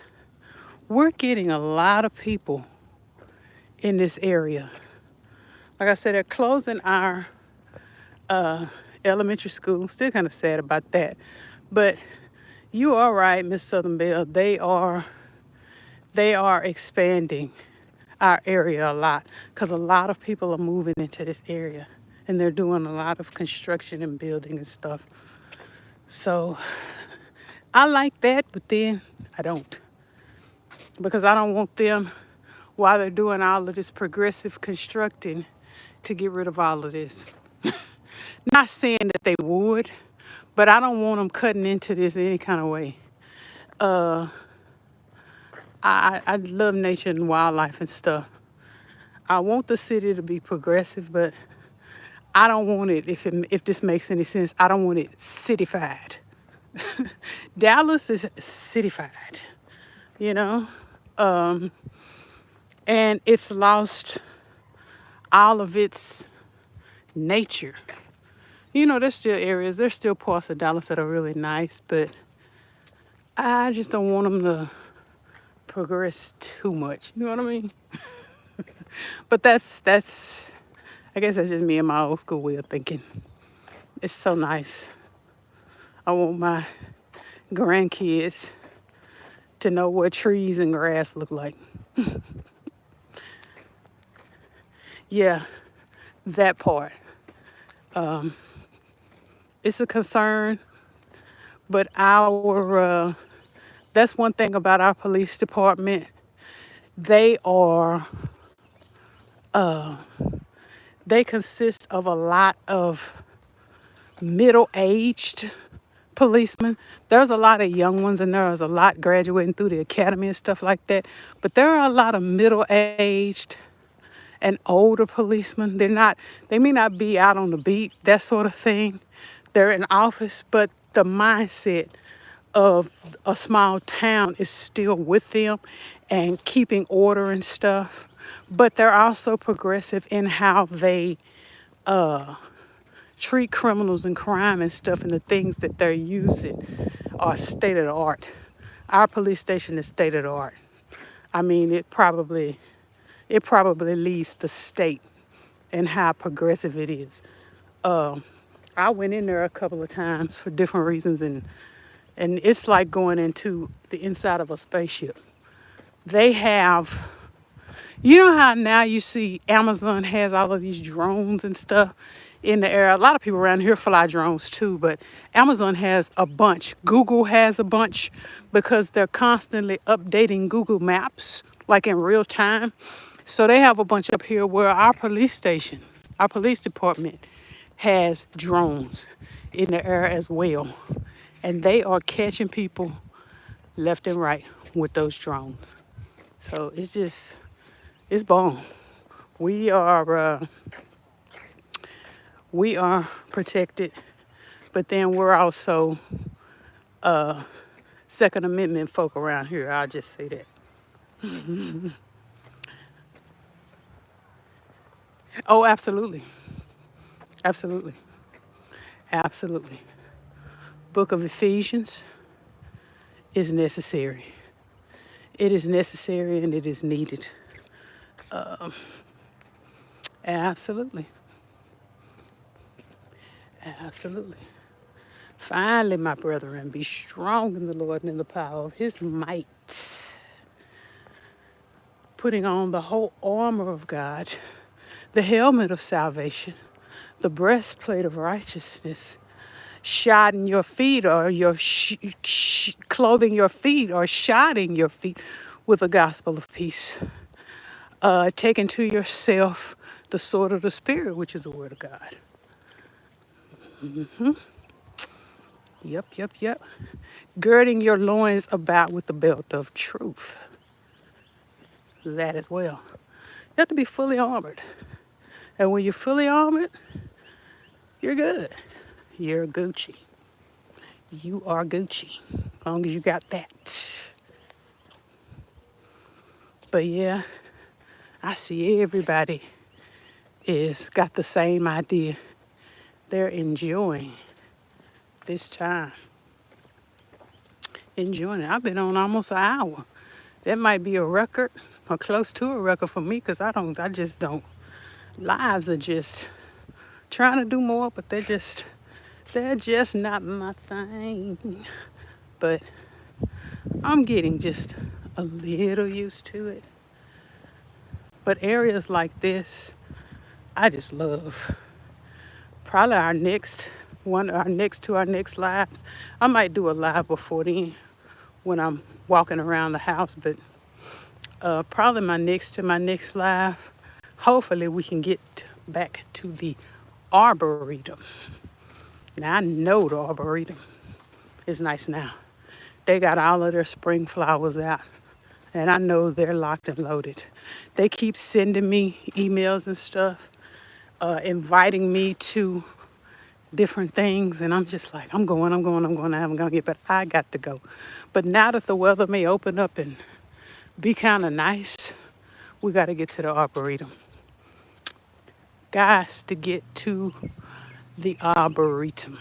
we're getting a lot of people in this area. Like I said, they're closing our elementary school. Still kind of sad about that. But you are right, Miss Southern Belle. They are expanding our area a lot because a lot of people are moving into this area and they're doing a lot of construction and building and stuff. So I like that, but then I don't, because I don't want them, while they're doing all of this progressive constructing, to get rid of all of this. Not saying that they would, but I don't want them cutting into this in any kind of way. Uh, I love nature and wildlife and stuff. I want the city to be progressive, but I don't want it, if this makes any sense, I don't want it cityfied. Dallas is cityfied, you know? And it's lost all of its nature. There's still parts of Dallas that are really nice, but I just don't want them to progress too much. You know what I mean? But I guess that's just me and my old school way of thinking. It's so nice. I want my grandkids to know what trees and grass look like. Yeah, that part. It's a concern, but that's one thing about our police department. They are they consist of a lot of middle-aged policemen. There's a lot of young ones and there's a lot graduating through the academy and stuff like that. But there are a lot of middle-aged and older policemen. They may not be out on the beat, that sort of thing. They're in office, but the mindset of a small town is still with them and keeping order and stuff. But they're also progressive in how they treat criminals and crime and stuff, and the things that they're using are state of the art. Our police station is state of the art. I mean, it probably leads the state in how progressive it is. I went in there a couple of times for different reasons, and it's like going into the inside of a spaceship. They have, you know how now you see Amazon has all of these drones and stuff in the air. A lot of people around here fly drones too, but Amazon has a bunch. Google has a bunch because they're constantly updating Google Maps, like in real time. So they have a bunch up here where our police department has drones in the air as well. And they are catching people left and right with those drones. So it's bomb. We are protected, but then we're also Second Amendment folk around here. I'll just say that. Oh, absolutely. Absolutely. Absolutely. Book of Ephesians is necessary. It is necessary and it is needed. Absolutely. Absolutely. Finally, my brethren, be strong in the Lord and in the power of his might. Putting on the whole armor of God, the helmet of salvation, the breastplate of righteousness, shodding your feet or clothing your feet or shodding your feet with the gospel of peace. Taking to yourself the sword of the Spirit, which is the word of God. Yep, yep, yep. Girding your loins about with the belt of truth. That as well. You have to be fully armored. And when you're fully armored, you're good. You're Gucci. You are Gucci. As long as you got that. But yeah, I see everybody is got the same idea. They're enjoying this time. Enjoying it. I've been on almost an hour. That might be a record or close to a record for me because I just don't. Lives are just trying to do more, but they're just not my thing. But I'm getting just a little used to it. But areas like this, I just love. Probably our next lives. I might do a live before then when I'm walking around the house, but probably my next live. Hopefully we can get back to the arboretum. Now I know the arboretum is nice now. They got all of their spring flowers out, and I know they're locked and loaded. They keep sending me emails and stuff, inviting me to different things, and I'm just like, I'm going, I haven't gone yet, but I got to go. But now that the weather may open up and be kind of nice, we got to get to the arboretum. Guys, to get to the arboretum.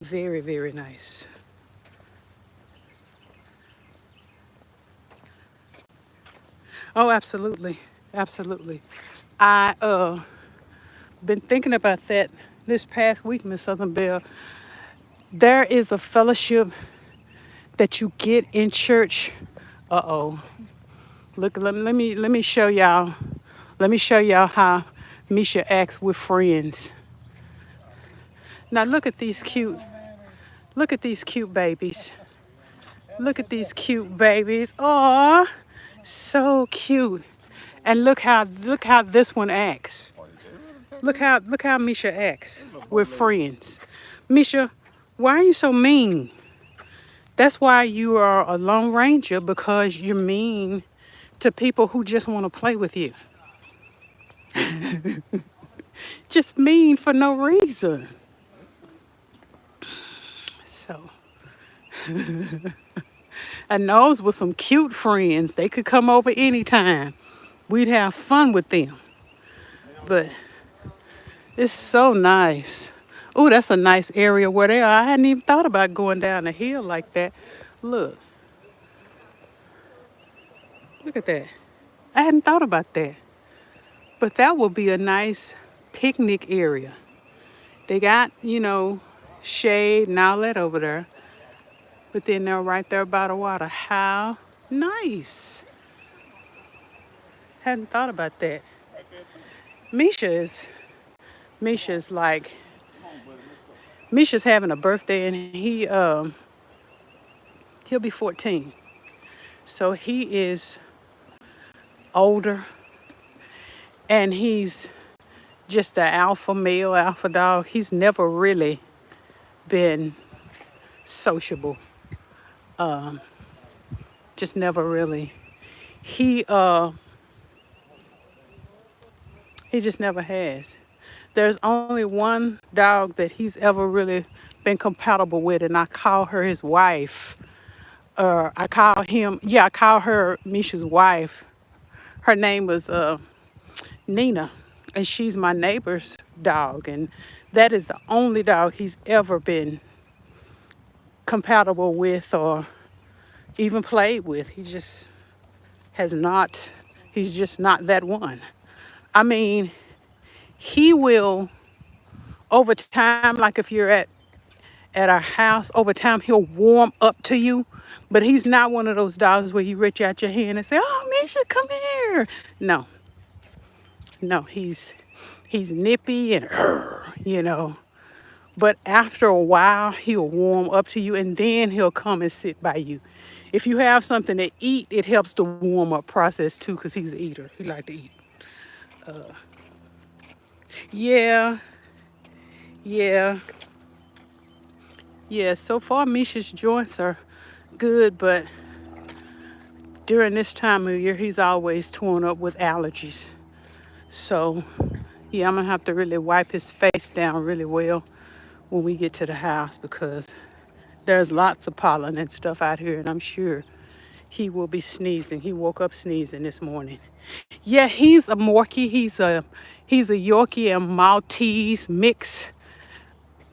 Very, very nice. Oh, absolutely, absolutely. I been thinking about that this past week, Miss Southern Belle. There is a fellowship that you get in church. Uh-oh. Look, let me show y'all. Let me show y'all how Misha acts with friends. Now look at these cute babies. Look at these cute babies. Aw, so cute. And look how this one acts. Look how Misha acts with friends. Misha, why are you so mean? That's why you are a Lone Ranger, because you're mean to people who just want to play with you. Just mean for no reason. So, and those were some cute friends. They could come over anytime. We'd have fun with them. But it's so nice. Ooh, that's a nice area where they are. I hadn't even thought about going down the hill like that. Look. Look at that. I hadn't thought about that. But that would be a nice picnic area. They got, shade and all that over there. But then they're right there by the water. How nice. Hadn't thought about that. Misha's Misha's like Misha's having a birthday, and he'll be 14. So he is older, and he's just an alpha male, alpha dog. He's never really been sociable. Just never really. He just never has. There's only one dog that he's ever really been compatible with, and I call her his wife. I call her Misha's wife. Her name was Nina, and she's my neighbor's dog, and that is the only dog he's ever been compatible with or even played with. He just has not, he's just not that one. I mean, he will, over time, like if you're at our house, over time, he'll warm up to you, but he's not one of those dogs where you reach out your hand and say, "Oh, Misha, come here." No, he He's nippy and, you know. But after a while, he'll warm up to you and then he'll come and sit by you. If you have something to eat, it helps the warm up process too because he's an eater. He like to eat. Yeah, yeah, yeah. So far, Misha's joints are good, but during this time of year, he's always torn up with allergies. So, yeah, I'm gonna have to really wipe his face down really well when we get to the house because there's lots of pollen and stuff out here, and I'm sure he will be sneezing. He woke up sneezing this morning. Yeah, he's a Morkie. He's a Yorkie and Maltese mix.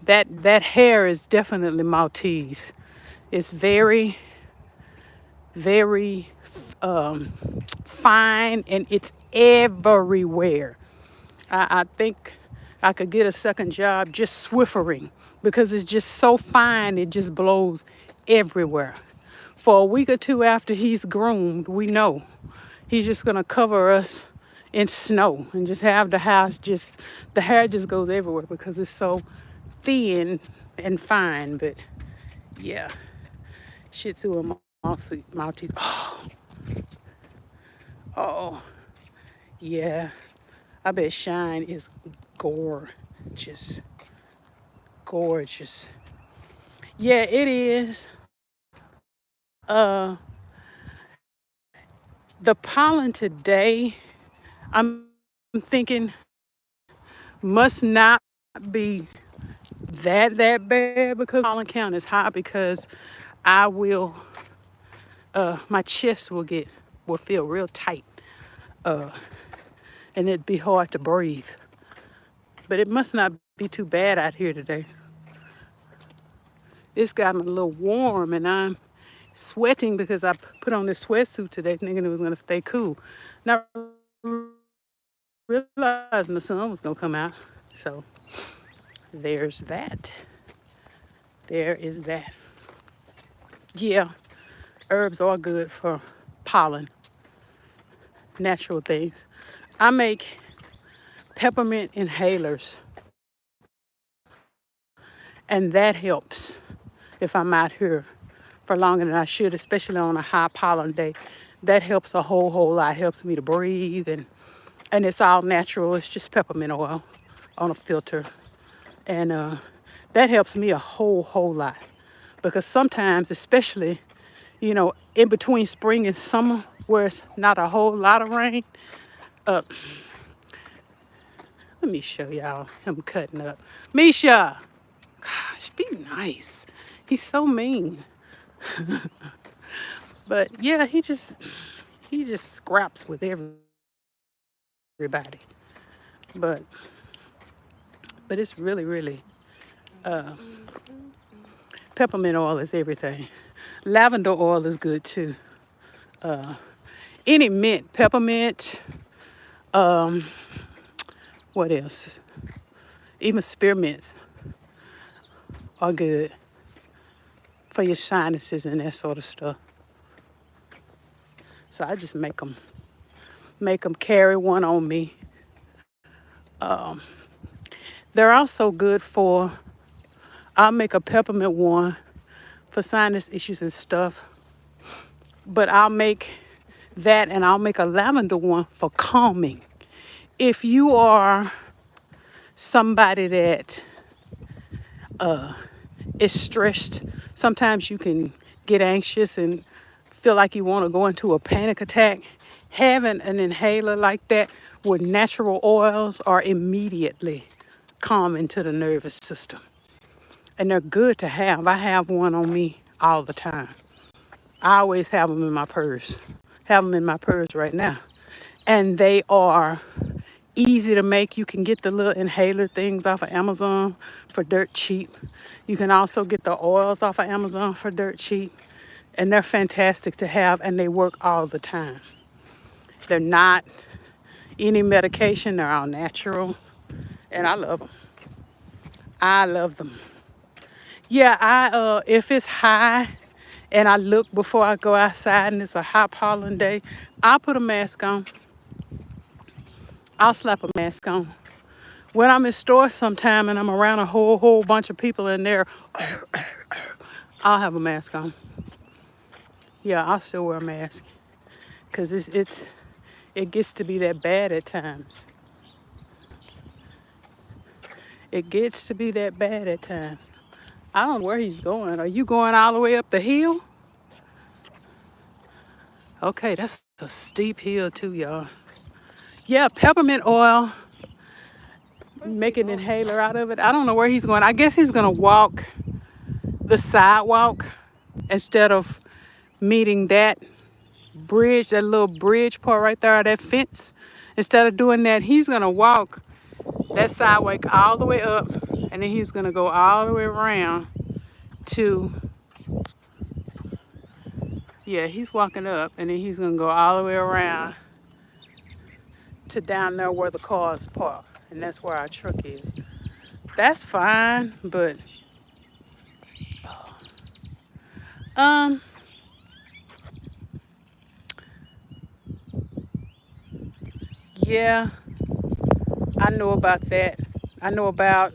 That hair is definitely Maltese. It's very, very fine and it's everywhere. I think I could get a second job just Swiffering because it's just so fine, it just blows everywhere. For a week or two after he's groomed, we know he's just gonna cover us in snow and just have the house just, the hair just goes everywhere because it's so thin and fine. But yeah, Shih Tzu and Maltese. Oh, yeah. I bet Shine is gorgeous. Gorgeous. Yeah, it is. Uh, the pollen today, I'm thinking, must not be that bad because pollen count is high because I will my chest will feel real tight and it'd be hard to breathe. But it must not be too bad out here today. It's gotten a little warm and I'm sweating because I put on this sweatsuit today thinking it was gonna stay cool. Not realizing the sun was gonna come out. So there's that. There is that. Yeah, herbs are good for pollen, natural things. I make peppermint inhalers, and that helps if I'm out here for longer than I should, especially on a high pollen day. That helps a whole lot. Helps me to breathe, and it's all natural. It's just peppermint oil on a filter, and that helps me a whole lot because sometimes, especially in between spring and summer, where it's not a whole lot of rain. Let me show y'all him cutting up. Misha, gosh, be nice. He's so mean. But yeah, he just scraps with everybody. But it's really peppermint oil is everything. Lavender oil is good too. Any mint, peppermint, what else? Even spearmints are good for your sinuses and that sort of stuff. So I just make them carry one on me. They're also good for, I'll make a peppermint one for sinus issues and stuff, but I'll make that and I'll make a lavender one for calming. If you are somebody that is stressed, sometimes you can get anxious and feel like you want to go into a panic attack. Having an inhaler like that with natural oils are immediately calming to the nervous system. And they're good to have. I have one on me all the time. I always have them in my purse. Have them in my purse right now. And they are easy to make. You can get the little inhaler things off of Amazon for dirt cheap. You can also get the oils off of Amazon for dirt cheap. And they're fantastic to have and they work all the time. They're not any medication. They're all natural. And I love them. I love them. Yeah, if it's high and I look before I go outside and it's a high pollen day, I'll put a mask on. I'll slap a mask on When I'm in store sometime and I'm around a whole bunch of people in there, I'll have a mask on. Yeah, I'll still wear a mask because it gets to be that bad at times. It gets to be that bad at times. I don't know where he's going. Are you going all the way up the hill? Okay, that's a steep hill too, y'all. Yeah, peppermint oil. Where's he Make an going? inhaler out of it. I don't know where he's going. I guess he's gonna walk the sidewalk instead of meeting that bridge, that little bridge part right there, that fence. Instead of doing that, he's gonna walk that sidewalk all the way up, and then he's gonna go all the way around to, yeah, he's walking up, and then he's gonna go all the way around to down there where the cars park, and that's where our truck is. That's fine, but um, yeah, I know about that. I know about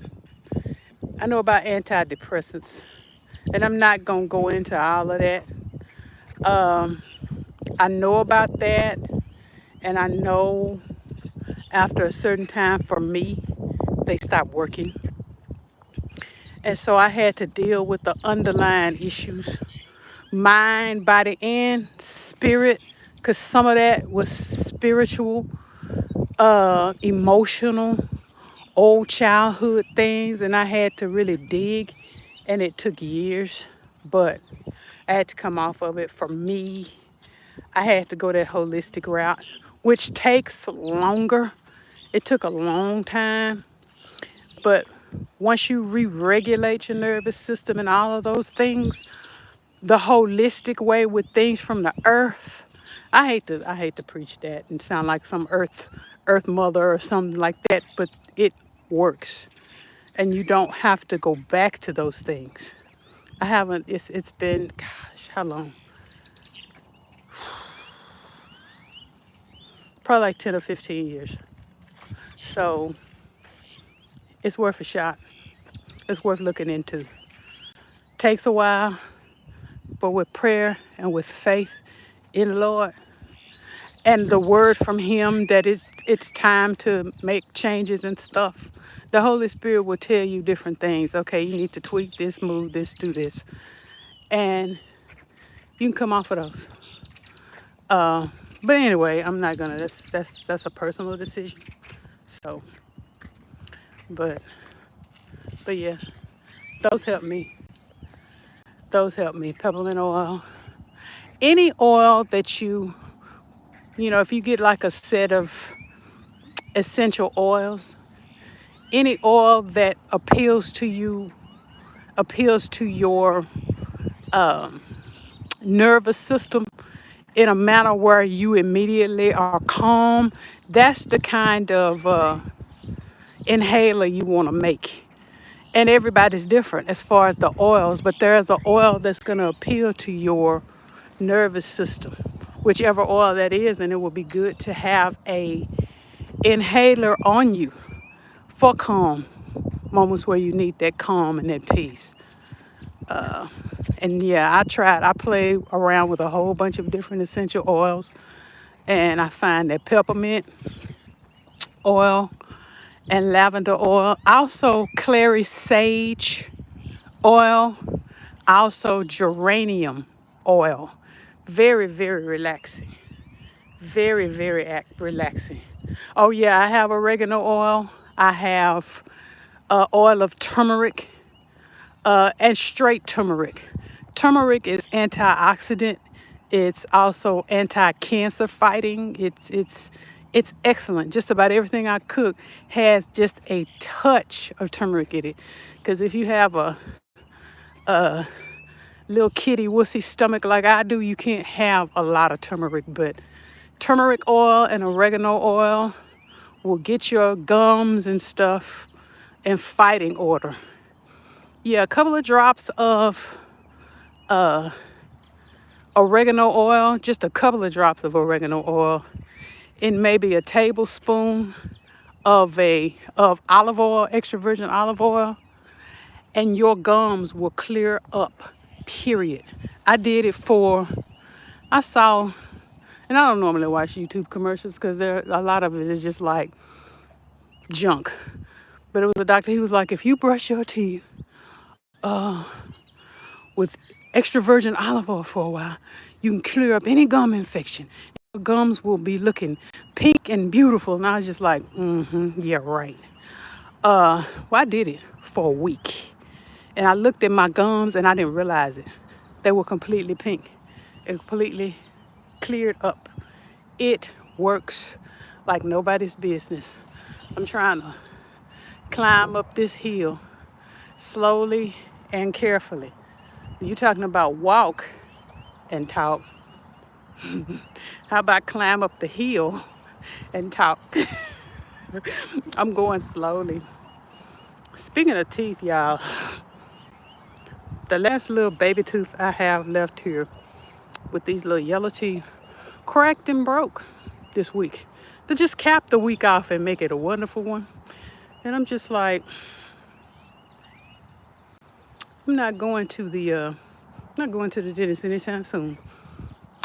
I know about antidepressants, and I'm not gonna go into all of that. Um, I know about that, and I know after a certain time for me, they stop working. And so I had to deal with the underlying issues, mind, body, and spirit, because some of that was spiritual, emotional, old childhood things, and I had to really dig, and it took years, but I had to come off of it. For me, I had to go that holistic route, which takes longer. It took a long time, but once you re-regulate your nervous system and all of those things, the holistic way with things from the earth. I hate to preach that and sound like some earth mother or something like that, but it works. And you don't have to go back to those things. I haven't it's been, gosh, how long? Probably like 10 or 15 years. So it's worth a shot. It's worth looking into. Takes a while, but with prayer and with faith in the Lord and the word from him that it's time to make changes and stuff. The Holy Spirit will tell you different things. Okay, you need to tweak this, move this, do this. And you can come off of those. But anyway, I'm not gonna that's a personal decision. So but but yeah, those help me. Those help me. Peppermint oil. Any oil that if you get like a set of essential oils, any oil that appeals to your nervous system in a manner where you immediately are calm, that's the kind of inhaler you want to make. And everybody's different as far as the oils, but there's an oil that's going to appeal to your nervous system, whichever oil that is, and it will be good to have a inhaler on you for calm moments where you need that calm and that peace. And yeah, I play around with a whole bunch of different essential oils, and I find that peppermint oil and lavender oil, also clary sage oil, also geranium oil. Very, very relaxing. Very, very relaxing. Oh yeah, I have oregano oil. I have oil of turmeric and straight turmeric. Turmeric is antioxidant. It's also anti-cancer fighting. It's excellent. Just about everything I cook has just a touch of turmeric in it. Because if you have a little kitty wussy stomach like I do, you can't have a lot of turmeric. But turmeric oil and oregano oil will get your gums and stuff in fighting order. Yeah, a couple of drops of oregano oil, just a couple of drops of oregano oil in maybe a tablespoon of olive oil, extra virgin olive oil, and your gums will clear up. Period. I did it for I saw, and I don't normally watch YouTube commercials because there a lot of it is just like junk. But it was a doctor. He was like, if you brush your teeth with extra virgin olive oil for a while, you can clear up any gum infection. Your gums will be looking pink and beautiful. And I was just like, yeah, right. Well, I did it for a week. And I looked at my gums and I didn't realize it. They were completely pink. It completely cleared up. It works like nobody's business. I'm trying to climb up this hill slowly and carefully. You talking about walk and talk. How about climb up the hill and talk? I'm going slowly. Speaking of teeth, y'all, the last little baby tooth I have left here with these little yellow teeth cracked and broke this week. To just cap the week off and make it a wonderful one. And I'm just like, I'm not going to the dentist anytime soon.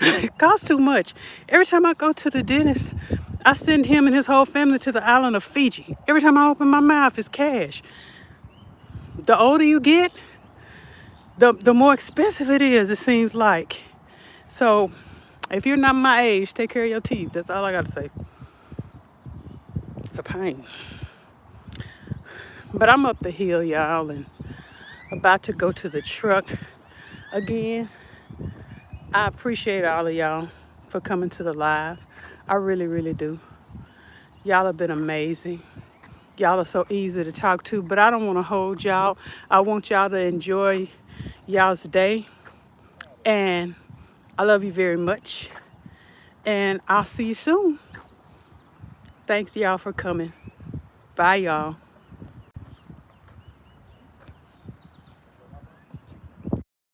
It costs too much. Every time I go to the dentist, I send him and his whole family to the island of Fiji. Every time I open my mouth, it's cash. The older you get, the more expensive it is, it seems like. So if you're not my age, take care of your teeth. That's all I got to say. It's a pain. But I'm up the hill, y'all, and about to go to the truck again. I appreciate all of y'all for coming to the live. I really, really do. Y'all have been amazing. Y'all are so easy to talk to, but I don't want to hold y'all. I want y'all to enjoy y'all's day. And I love you very much. And I'll see you soon. Thanks, y'all, for coming. Bye, y'all.